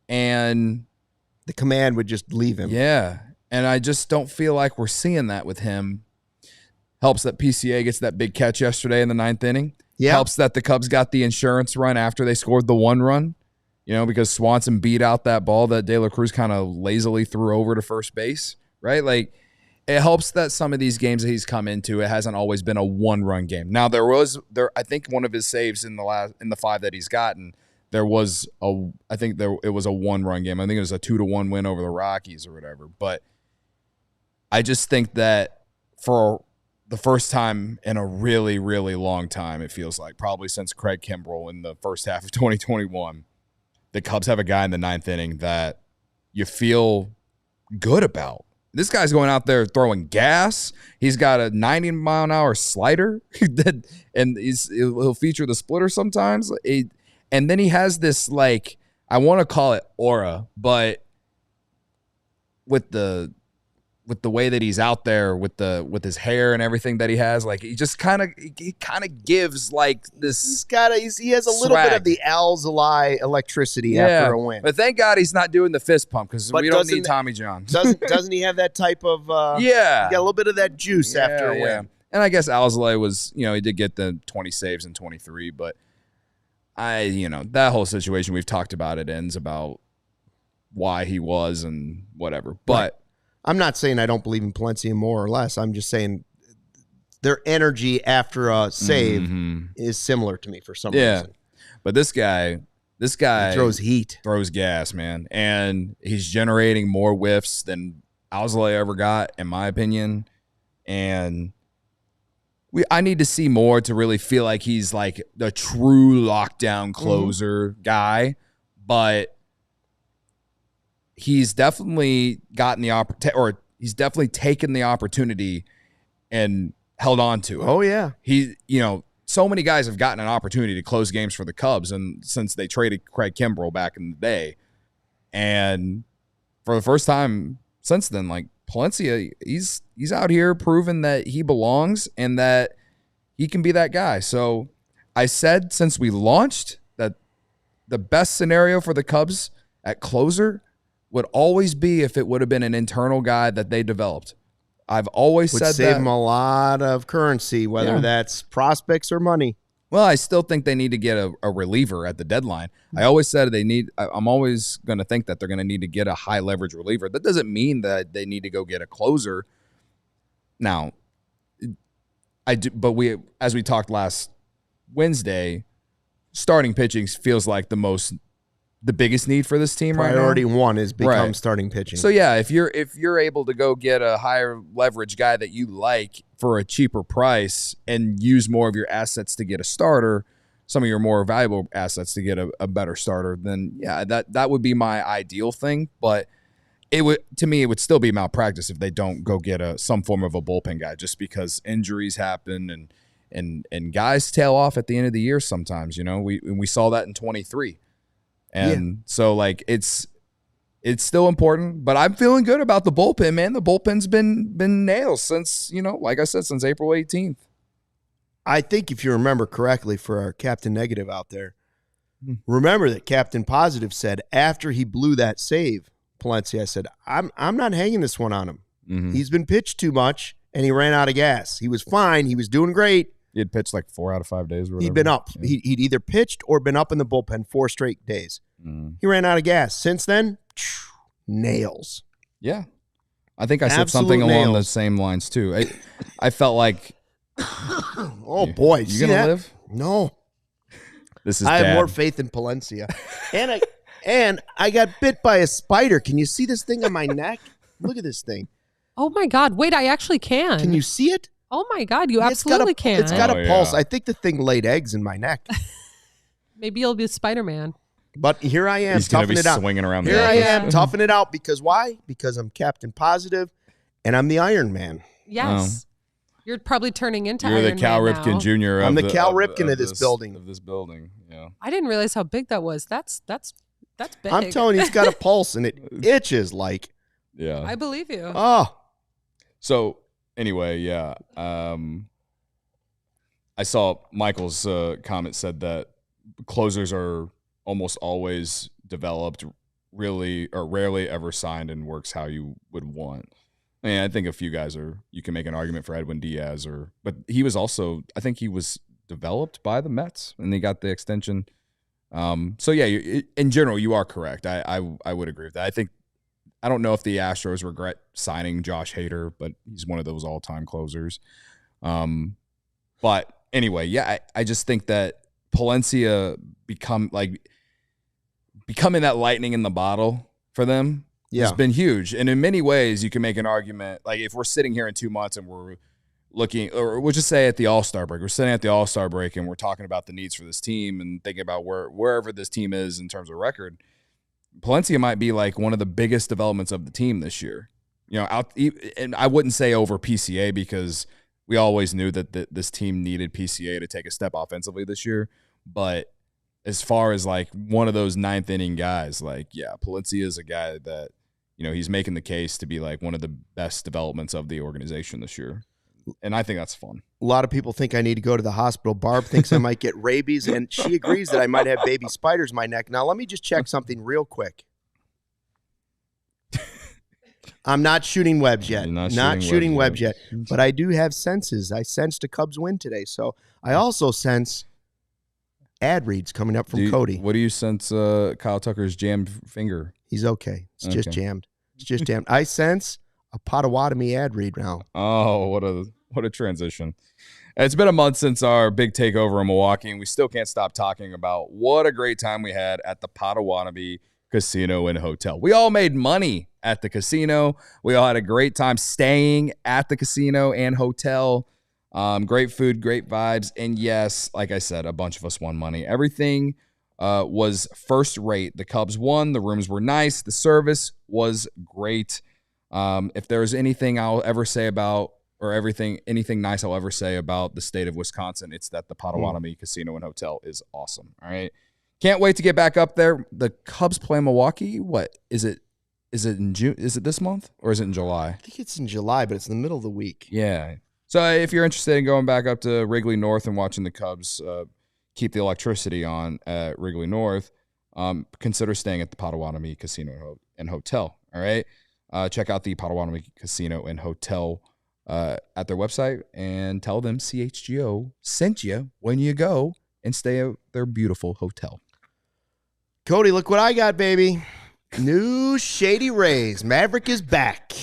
And the command would just leave him. Yeah. And I just don't feel like we're seeing that with him. Helps that PCA gets that big catch yesterday in the 9th inning. Yeah. Helps that the Cubs got the insurance run after they scored the 1 run, because Swanson beat out that ball that De La Cruz kind of lazily threw over to first base, right? it helps that some of these games that he's come into, it hasn't always been a one-run game. Now I think one of his saves in the 5 that he's gotten, it was a 1-run game. I think it was a 2-1 win over the Rockies or whatever. But I just think that for the first time in a really, really long time, it feels like, probably since Craig Kimbrell in the first half of 2021, the Cubs have a guy in the 9th inning that you feel good about. This guy's going out there throwing gas. He's got a 90-mile-an-hour slider, and he'll feature the splitter sometimes. And then he has this, like, I want to call it aura, but with the way that he's out there with his hair and everything that he has, like, he just kind of gives like this. He has a little bit of the ALLCITY electricity after a win. But thank God he's not doing the fist pump, because we don't need Tommy John. Doesn't he have that type of? He got a little bit of that juice after a win. And I guess ALLCITY was, he did get the 20 saves in 23, but that whole situation, we've talked about it, ends about why he was and whatever, but. Right. I'm not saying I don't believe in Palencia more or less. I'm just saying their energy after a save is similar to me for some reason. But this guy he throws gas, man, and he's generating more whiffs than ALLCITY ever got, in my opinion. And I need to see more to really feel like he's like the true lockdown closer guy, but. He's definitely gotten the opportunity, or he's definitely taken the opportunity and held on to it. Oh yeah, so many guys have gotten an opportunity to close games for the Cubs, and since they traded Craig Kimbrell back in the day, and for the first time since then, like Palencia, he's out here proving that he belongs and that he can be that guy. So I said since we launched that the best scenario for the Cubs at closer would always be if it would have been an internal guy that they developed. I've always said that. Would save them a lot of currency, whether that's prospects or money. Well, I still think they need to get a reliever at the deadline. I always said I'm always going to think that they're going to need to get a high leverage reliever. That doesn't mean that they need to go get a closer. Now, but as we talked last Wednesday, starting pitching feels like the biggest need for this team right now. Priority 1 is become starting pitching. So yeah, if you're able to go get a higher leverage guy that you like for a cheaper price and use more of your assets to get a starter, some of your more valuable assets to get a better starter, then yeah, that would be my ideal thing. But it would still be malpractice if they don't go get some form of a bullpen guy, just because injuries happen and guys tail off at the end of the year sometimes. We saw that in 23. And so, like, it's still important, but I'm feeling good about the bullpen, man. The bullpen's been nails since, like I said, since April 18th. I think if you remember correctly, for our Captain Negative out there, remember that Captain Positive said after he blew that save, Palencia, I said, I'm not hanging this one on him. He's been pitched too much, and he ran out of gas. He was fine. He was doing great. He had pitched like 4 out of 5 days or whatever. He'd been up. Yeah. He'd either pitched or been up in the bullpen 4 straight days. He ran out of gas. Since then, nails. Yeah. I think I said something along the same lines, too. I felt like... oh, boy. You going to live? No. I have more faith in Palencia. And I got bit by a spider. Can you see this thing on my neck? Look at this thing. Oh, my God. Wait, I actually can. Can you see it? Oh, my God. You absolutely can. It's got a pulse. I think the thing laid eggs in my neck. Maybe you'll be Spider-Man. But here I am, He's toughing it out. Swinging around here I am, toughing it out. Because why? Because I'm Captain Positive, and I'm the Iron Man. Yes. You're probably turning into Iron Man. You're the Cal Ripken Jr. I'm the Cal Ripken of this building. Of this building, yeah. I didn't realize how big that was. That's big. I'm telling you, it's got a pulse, and it itches like. Yeah. I believe you. Oh. So, anyway, yeah. I saw Michael's comment said that closers are almost always developed, really or rarely ever signed and works how you would want. I mean, I think a few guys you can make an argument for Edwin Diaz, but he was also, I think he was developed by the Mets and they got the extension. So yeah, in general, you are correct. I would agree with that. I don't know if the Astros regret signing Josh Hader, but he's one of those all-time closers. But anyway, yeah, I just think that Palencia becoming that lightning in the bottle for them has been huge. And in many ways, you can make an argument, like if we're sitting here in 2 months and we're looking, or we'll just say at the All-Star break, we're sitting at the All-Star break and we're talking about the needs for this team and thinking about wherever this team is in terms of record, Palencia might be like one of the biggest developments of the team this year. And I wouldn't say over PCA because we always knew that this team needed PCA to take a step offensively this year. But as far as like one of those ninth inning guys, like, yeah, Palencia is a guy that, he's making the case to be like one of the best developments of the organization this year. And I think that's fun. A lot of people think I need to go to the hospital. Barb thinks I might get rabies, and she agrees that I might have baby spiders in my neck. Now, let me just check something real quick. I'm not shooting webs yet. Not shooting webs yet. But I do have senses. I sensed a Cubs win today. So I also sense ad reads coming up from Cody. What do you sense Kyle Tucker's jammed finger? He's okay. It's just jammed. It's just jammed. I sense a Potawatomi ad read now. Oh, what a transition. It's been a month since our big takeover in Milwaukee, and we still can't stop talking about what a great time we had at the Potawatomi Casino and Hotel. We all made money at the casino. We all had a great time staying at the casino and hotel. Great food, great vibes. And yes, like I said, a bunch of us won money. Everything was first rate. The Cubs won. The rooms were nice. The service was great. If there's anything I'll ever say about, or anything nice I'll ever say about the state of Wisconsin, it's that the Potawatomi Casino and Hotel is awesome. All right. Can't wait to get back up there. The Cubs play Milwaukee. What is it? Is it in June? Is it this month or is it in July? I think it's in July, but it's in the middle of the week. Yeah. So if you're interested in going back up to Wrigley North and watching the Cubs keep the electricity on at Wrigley North, consider staying at the Potawatomi Casino and Hotel. All right. Check out the Potawatomi Casino and Hotel at their website and tell them CHGO sent you when you go and stay at their beautiful hotel. Cody, look what I got, baby. New Shady Rays. Maverick is back.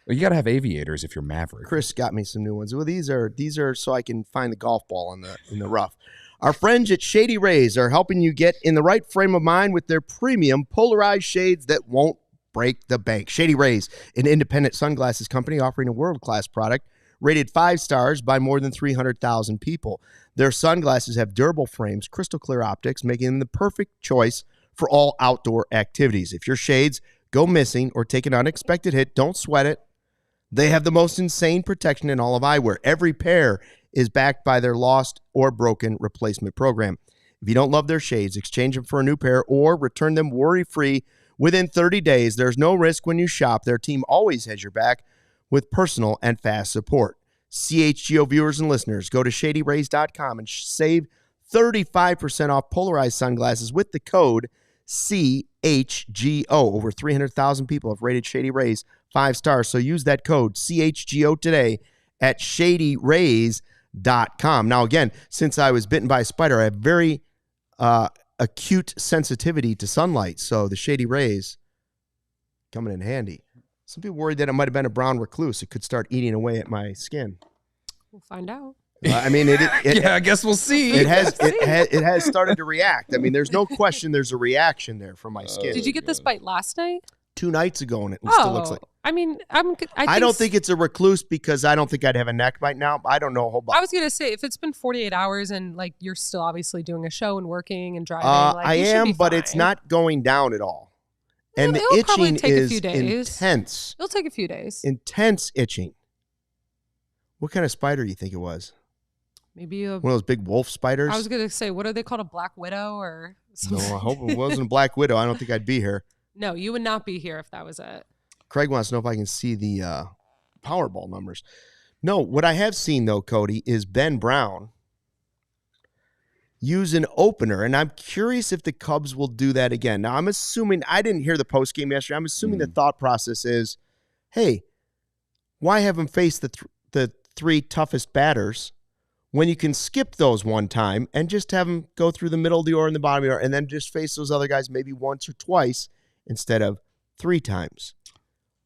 Well, you got to have aviators if you're Maverick. Chris got me some new ones. Well, these are so I can find the golf ball in the rough. Our friends at Shady Rays are helping you get in the right frame of mind with their premium polarized shades that won't break the bank. Shady Rays, an independent sunglasses company offering a world-class product rated 5 stars by more than 300,000 people. Their sunglasses have durable frames, crystal clear optics, making them the perfect choice for all outdoor activities. If your shades go missing or take an unexpected hit, don't sweat it. They have the most insane protection in all of eyewear. Every pair is backed by their lost or broken replacement program. If you don't love their shades, exchange them for a new pair or return them worry-free within 30 days. There's no risk when you shop. Their team always has your back with personal and fast support. CHGO viewers and listeners, go to shadyrays.com and save 35% off polarized sunglasses with the code CHGO. Over 300,000 people have rated Shady Rays 5 stars, so use that code CHGO today at shadyrays.com. Now, again, since I was bitten by a spider, I have very acute sensitivity to sunlight, so the Shady Rays coming in handy. Some people worried that it might have been a brown recluse. It could start eating away at my skin. We'll find out. I mean, I guess we'll see. It has started to react. I mean, there's no question there's a reaction there from my skin. Did you get this bite last night? 2 nights ago, and it still looks like. I mean, I don't think it's a recluse because I don't think I'd have a neck bite now. I don't know a whole bunch. I was gonna say if it's been 48 hours and like you're still obviously doing a show and working and driving. I am, but it's not going down at all. And the itching is intense. It'll take a few days. Intense itching. What kind of spider do you think it was? Maybe one of those big wolf spiders. I was gonna say, what are they called? A black widow or something? No, I hope it wasn't a black widow. I don't think I'd be here. No, you would not be here if that was it. Craig wants to know if I can see the Powerball numbers. No, what I have seen, though, Cody, is Ben Brown use an opener, and I'm curious if the Cubs will do that again. Now, I'm assuming, I didn't hear the postgame yesterday. I'm assuming the thought process is, hey, why have him face the 3 toughest batters when you can skip those one time and just have them go through the middle of the order and the bottom of the order and then just face those other guys maybe once or twice instead of 3 times.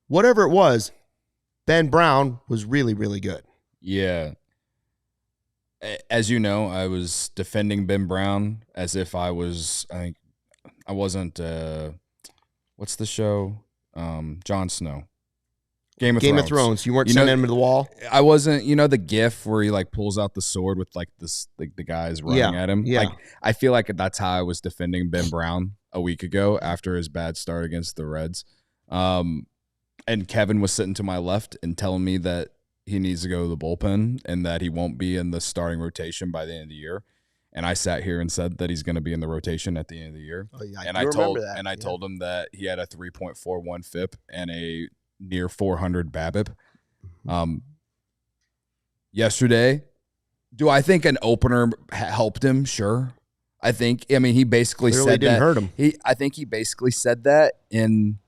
whatever it was, Ben Brown was really, really good. Yeah. As you know, I was defending Ben Brown as if I wasn't, what's the show? Jon Snow. Game of Thrones. You weren't sending him to the wall? I wasn't, the gif where he like pulls out the sword with like this, like the guys running at him. Yeah. Like, I feel like that's how I was defending Ben Brown a week ago after his bad start against the Reds. And Kevin was sitting to my left and telling me that he needs to go to the bullpen and that he won't be in the starting rotation by the end of the year. And I sat here and said that he's going to be in the rotation at the end of the year. Oh, yeah, I told him that he had a 3.41 FIP and a near 400 BABIP. Yesterday, do I think an opener helped him? Sure. I mean, he basically Clearly said didn't that. Hurt him. I think he basically said that in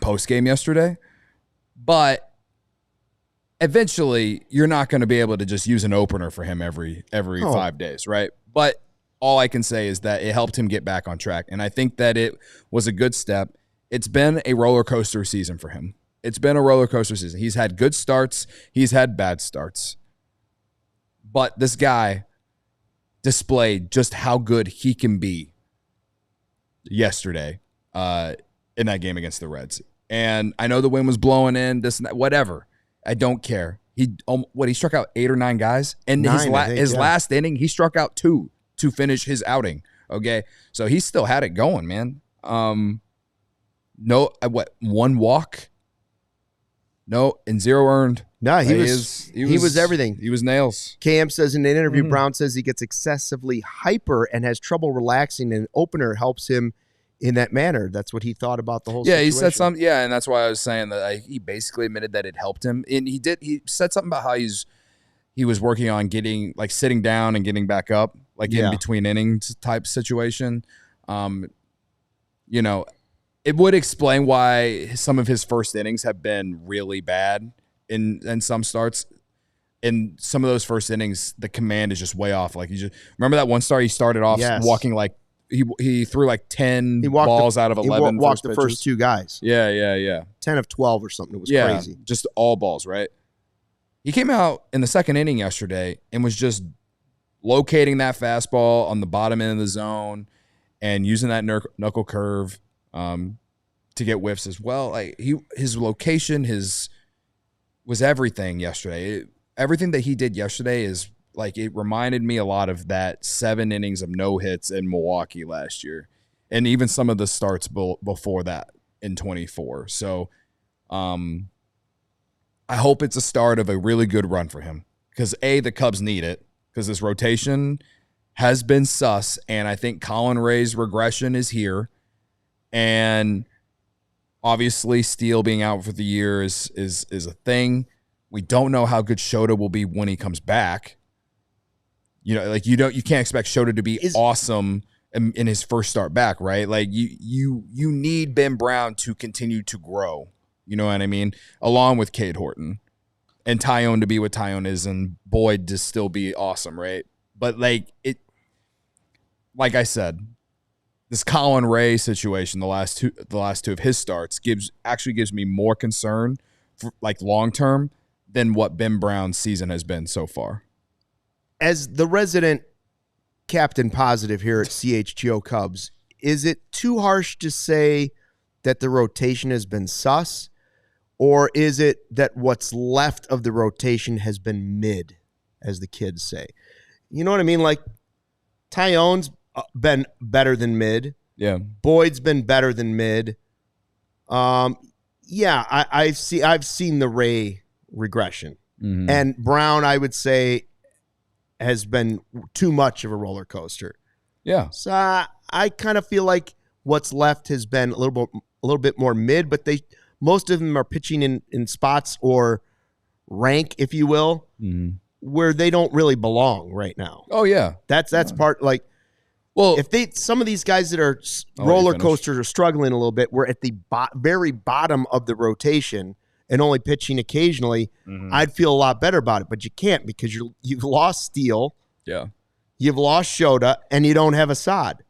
post game yesterday. But eventually, you're not going to be able to just use an opener for him every 5 days, right? But all I can say is that it helped him get back on track, and I think that it was a good step. It's been a roller coaster season for him. It's been a roller coaster season. He's had good starts. He's had bad starts. But this guy displayed just how good he can be yesterday in that game against the Reds. And I know the wind was blowing in, this and that, whatever. I don't care. He struck out 8 or 9 guys. And his last inning, he struck out 2 to finish his outing. Okay? So he still had it going, man. No, 1 walk? No, and 0 earned. No, he was everything. He was nails. Cam says in an interview, Brown says he gets excessively hyper and has trouble relaxing, and an opener helps him in that manner. That's what he thought about the whole situation. He said something. Yeah, and that's why I was saying that he basically admitted that it helped him. And he said something about how he was working on getting, like, sitting down and getting back up, like in between innings type situation. It would explain why some of his first innings have been really bad in some starts. In some of those first innings, the command is just way off. Like, remember that one start he started off walking like he threw like 10 balls out of 11. He walked the first 2 guys. Yeah. 10 of 12 or something. It was crazy. Just all balls, right? He came out in the second inning yesterday and was just locating that fastball on the bottom end of the zone and using that knuckle curve to get whiffs as well. Like, his location, was everything yesterday. Everything that he did yesterday is like, it reminded me a lot of that 7 innings of no hits in Milwaukee last year, and even some of the starts before that in 24. So, I hope it's a start of a really good run for him, because the Cubs need it, because this rotation has been sus, and I think Colin Ray's regression is here, and obviously Steele being out for the year is a thing. We don't know how good Shota will be when he comes back. You can't expect Shota to be awesome in his first start back, right? Like, you need Ben Brown to continue to grow. You know what I mean? Along with Cade Horton and Taillon to be what Taillon is, and Boyd to still be awesome, right? But like I said, this Colin Ray situation, the last two of his starts gives me more concern for, like, long term than what Ben Brown's season has been so far. As the resident captain positive here at CHGO Cubs, is it too harsh to say that the rotation has been sus, or is it that what's left of the rotation has been mid, as the kids say? You know what I mean? Like, Taillon's been better than mid. Yeah. Boyd's been better than mid. I've seen the Ray regression. Mm-hmm. And Brown, I would say, has been too much of a roller coaster. Yeah. So I kind of feel like what's left has been a little bit more mid, but most of them are pitching in spots or rank, if you will, where they don't really belong right now. Oh yeah. That's part, like, well, if some of these guys that are roller coasters are struggling a little bit, we're at the very bottom of the rotation and only pitching occasionally, I'd feel a lot better about it. But you can't, because you've lost Steele, you've lost Shota, and you don't have Assad.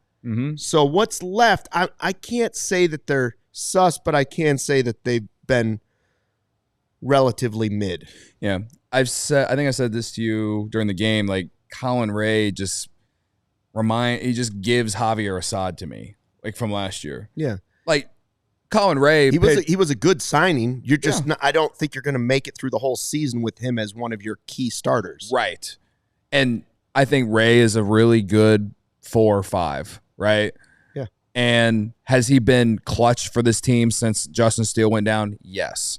So what's left? I can't say that they're sus, but I can say that they've been relatively mid. Yeah. I think I said this to you during the game. Like, Colin Ray he just gives Javier Assad to me, like from last year. Yeah. Like, Colin Ray, he was a good signing. You're just not, I don't think you're going to make it through the whole season with him as one of your key starters. Right. And I think Ray is a really good 4 or 5, right? Yeah. And has he been clutch for this team since Justin Steele went down? Yes.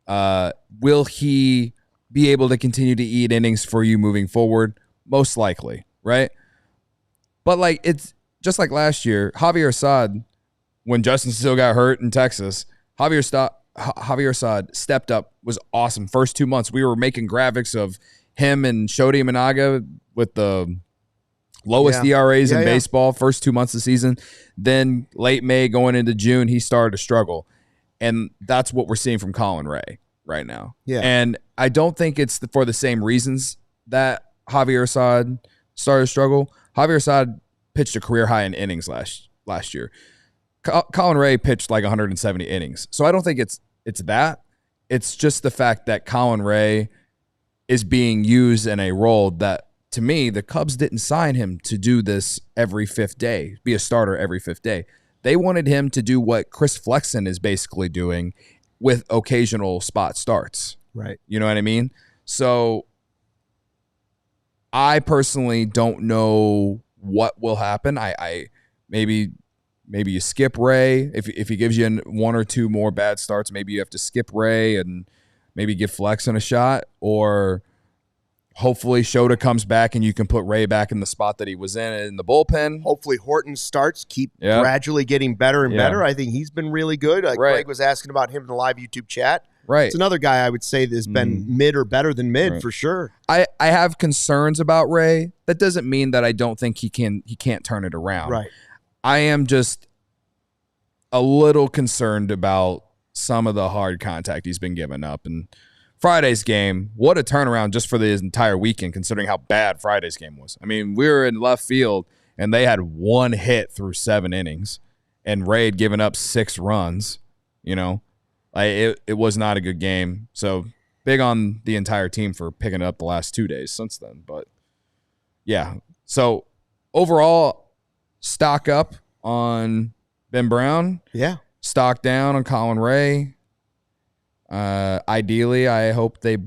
Will he be able to continue to eat innings for you moving forward? Most likely, right? But like, it's just like last year, Javier Assad, when Justin Steele got hurt in Texas, Javier Assad stepped up, was awesome. First 2 months, we were making graphics of him and Shodi Managa with the lowest ERAs in baseball, first 2 months of the season. Then late May going into June, he started to struggle. And that's what we're seeing from Colin Ray right now. Yeah. And I don't think it's for the same reasons that Javier Assad started to struggle. Javier Assad pitched a career high in innings last year. Colin Ray pitched like 170 innings. So I don't think it's that. It's just the fact that Colin Ray is being used in a role that, to me, the Cubs didn't sign him to do this every 5th day, be a starter every 5th day. They wanted him to do what Chris Flexen is basically doing with occasional spot starts. Right. You know what I mean? So I personally don't know what will happen. I maybe you skip Ray. If he gives you 1 or 2 more bad starts, maybe you have to skip Ray and maybe give Flexen a shot, or hopefully Shota comes back and you can put Ray back in the spot that he was in the bullpen. Hopefully Horton starts, keep gradually getting better and better. I think he's been really good. Greg was asking about him in the live YouTube chat. Right. It's another guy I would say that's been mid or better than mid for sure. I have concerns about Ray. That doesn't mean that I don't think he can't turn it around. Right. I am just a little concerned about some of the hard contact he's been giving up. And Friday's game, what a turnaround just for the entire weekend, considering how bad Friday's game was. I mean, we were in left field, and they had 1 hit through 7 innings, and Ray had given up 6 runs. You know, it was not a good game. So big on the entire team for picking it up the last 2 days since then. But, yeah. So overall, stock up on Ben Brown. Yeah. Stock down on Colin Ray. Ideally, I hope Ben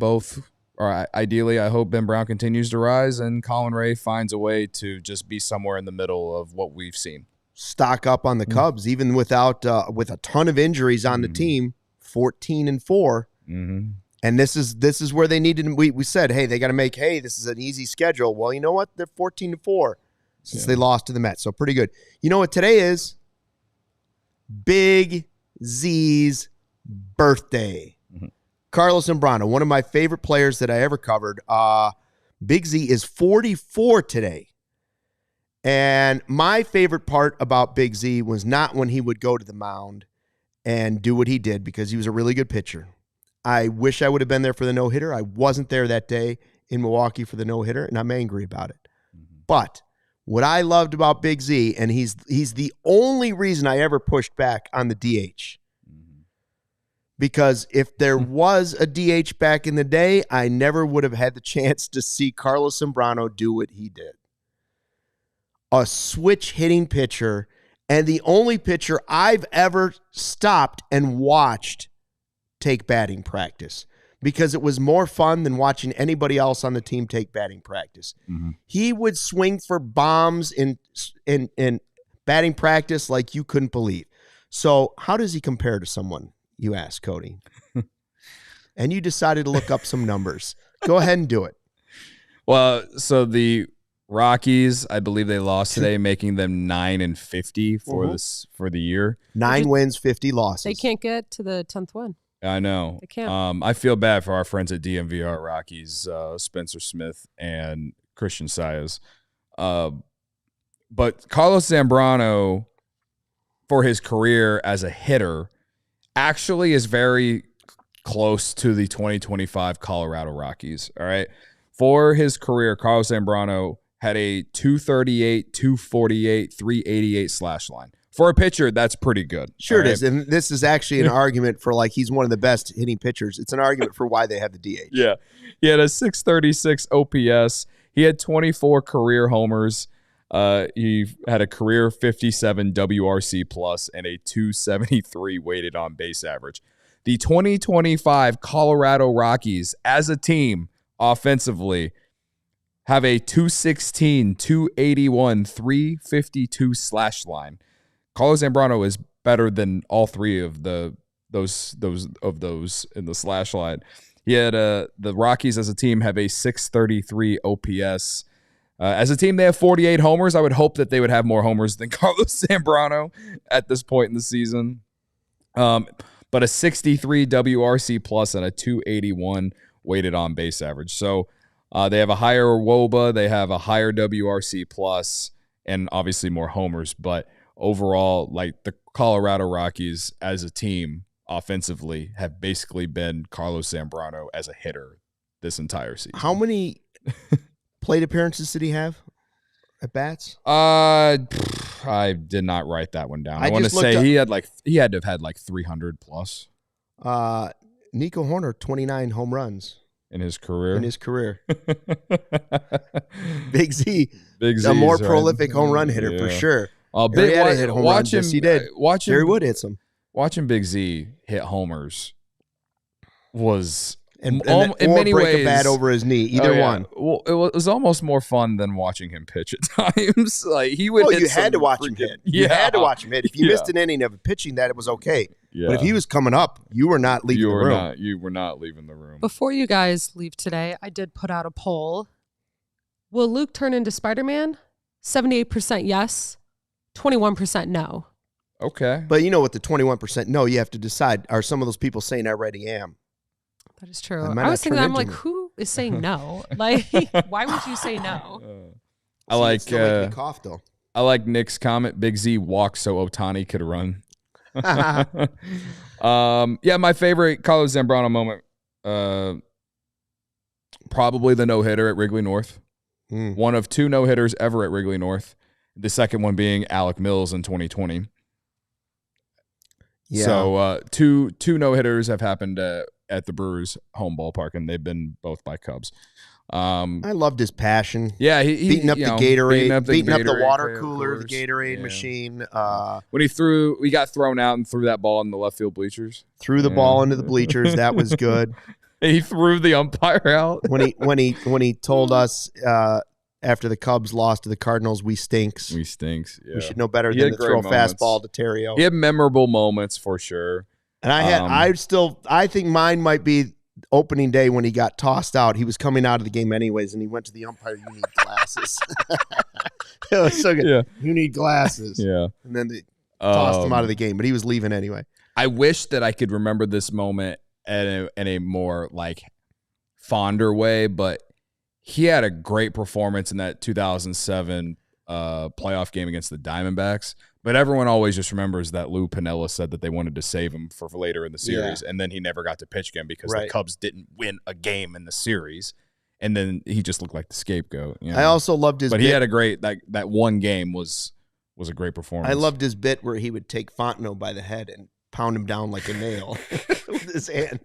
Brown continues to rise and Colin Ray finds a way to just be somewhere in the middle of what we've seen. Stock up on the Cubs, even without with a ton of injuries on the team, 14-4. And this is where they needed. We said, hey, they got to make this is an easy schedule. Well, you know what? They're 14-4 since they lost to the Mets, so pretty good. You know what today is? Big Z's birthday. Carlos Zambrano, one of my favorite players that I ever covered. Big Z is 44 today. And my favorite part about Big Z was not when he would go to the mound and do what he did, because he was a really good pitcher. I wish I would have been there for the no-hitter. I wasn't there that day in Milwaukee for the no-hitter, and I'm angry about it. But what I loved about Big Z, and he's the only reason I ever pushed back on the DH. Because if there was a DH back in the day, I never would have had the chance to see Carlos Zambrano do what he did. A switch-hitting pitcher, and the only pitcher I've ever stopped and watched take batting practice, because it was more fun than watching anybody else on the team take batting practice. He would swing for bombs in batting practice like you couldn't believe. So how does he compare to someone, you ask, Cody? And you decided to look up some numbers. Go ahead and do it. Well, so the Rockies, I believe they lost today, making them 9-50 for the year. 9 wins, 50 losses. They can't get to the 10th win. I know. They can't. I feel bad for our friends at DMVR Rockies, Spencer Smith and Christian Saiz. But Carlos Zambrano, for his career as a hitter, actually is very close to the 2025 Colorado Rockies. All right. For his career, Carlos Zambrano had a 238, 248, 388 slash line. For a pitcher, that's pretty good. Sure it is. And this is actually an argument for like he's one of the best hitting pitchers. It's an argument for why they have the DH. Yeah. He had a 636 OPS. He had 24 career homers. He had a career 57 WRC plus and a 273 weighted on base average. The 2025 Colorado Rockies as a team offensively have a 216, 281, 352 slash line. Carlos Zambrano is better than all three of those in the slash line. He had the Rockies as a team have a 633 OPS. As a team, they have 48 homers. I would hope that they would have more homers than Carlos Zambrano at this point in the season. But a 63 WRC plus and a 281 weighted on base average. So they have a higher WOBA, they have a higher WRC plus, and obviously more homers. But overall, like the Colorado Rockies as a team offensively have basically been Carlos Zambrano as a hitter this entire season. How many plate appearances did he have at bats? I did not write that one down. I want to say he had to have had like 300 plus. Nico Horner, 29 home runs in his career. Big Z, a more prolific home run hitter for sure. Big had to hit home runs. Yes, he did. Jerry Wood hits him. Watching Big Z hit homers was and in many break ways a bat over his knee. Either one. Well, it was almost more fun than watching him pitch at times. Like he would. You had to watch him hit. You had to watch him hit. If you missed an inning of pitching, that it was okay. Yeah. But if he was coming up, you were not leaving the room. You were not leaving the room. Before you guys leave today, I did put out a poll. Will Luke turn into Spider-Man? 78% yes, 21% no. Okay. But you know what the 21% no, you have to decide. Are some of those people saying I already am? That is true. I was thinking, I'm like, who is saying no? Like, why would you say no? I like cough, though. I like Nick's comment. Big Z walked so Ohtani could run. Yeah, my favorite Carlos Zambrano moment, probably the no-hitter at Wrigley North. One of two no-hitters ever at Wrigley North. The second one being Alec Mills in 2020. Yeah. So two no-hitters have happened at the Brewers' home ballpark, and they've been both by Cubs. I loved his passion. Yeah, he beating up the Gatorade, beating up the water cooler, the Gatorade machine. When he got thrown out and threw that ball in the left field bleachers. Threw the ball into the bleachers. That was good. He threw the umpire out. when he told us after the Cubs lost to the Cardinals, we stinks. Yeah. We should know better than to throw a fastball to Terrio. He had memorable moments for sure. And I think mine might be opening day when he got tossed out. He was coming out of the game anyways, and he went to the umpire, you need glasses. It was so good. Yeah. You need glasses. Yeah. And then they tossed him out of the game, but he was leaving anyway. I wish that I could remember this moment in a more like fonder way, but he had a great performance in that 2007 playoff game against the Diamondbacks. But everyone always just remembers that Lou Piniella said that they wanted to save him for later in the series, and then he never got to pitch again because the Cubs didn't win a game in the series, and then he just looked like the scapegoat. You know? I also loved his. But he had a great that one game was a great performance. I loved his bit where he would take Fontenot by the head and pound him down like a nail with his hand.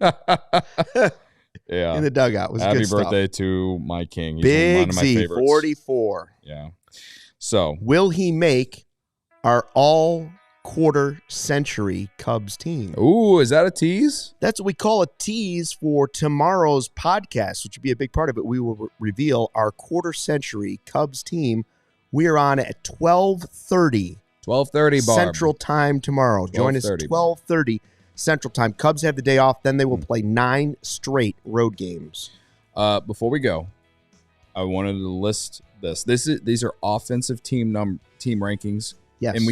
Yeah, in the dugout. It was happy good birthday to my king. He's Big one of my Z, favorites. 44. Yeah. So will he make our all-quarter century Cubs team? Ooh, is that a tease? That's what we call a tease for tomorrow's podcast, which would be a big part of it. We will reveal our quarter-century Cubs team. We are on at 12:30. 12:30, Barb. Central Time tomorrow. Join us at 12:30 Central Time. Cubs have the day off. Then they will play 9 straight road games. Before we go, I wanted to list this. These are offensive team rankings. Yes. And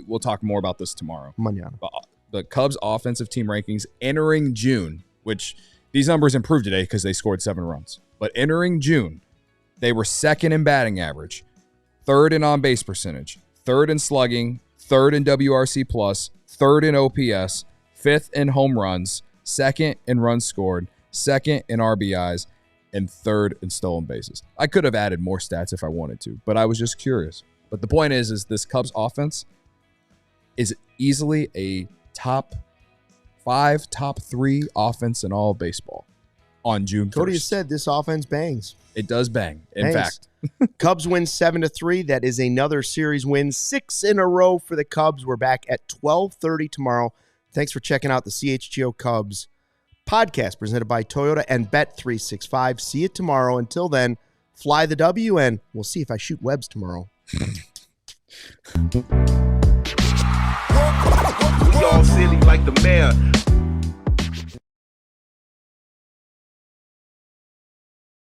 we'll talk more about this tomorrow. Mañana. But the Cubs offensive team rankings entering June, which these numbers improved today because they scored 7 runs. But entering June, they were second in batting average, third in on-base percentage, third in slugging, third in WRC+, third in OPS, fifth in home runs, second in runs scored, second in RBIs, and third in stolen bases. I could have added more stats if I wanted to, but I was just curious. But the point is this Cubs offense, is easily a top 5, top 3 offense in all of baseball on June 1st. Cody has said this offense bangs. It does bang. In fact, Cubs win 7-3. That is another series win, 6 in a row for the Cubs. We're back at 12:30 tomorrow. Thanks for checking out the CHGO Cubs podcast presented by Toyota and Bet365. See you tomorrow. Until then, fly the W, and we'll see if I shoot webs tomorrow. We all silly like the mayor.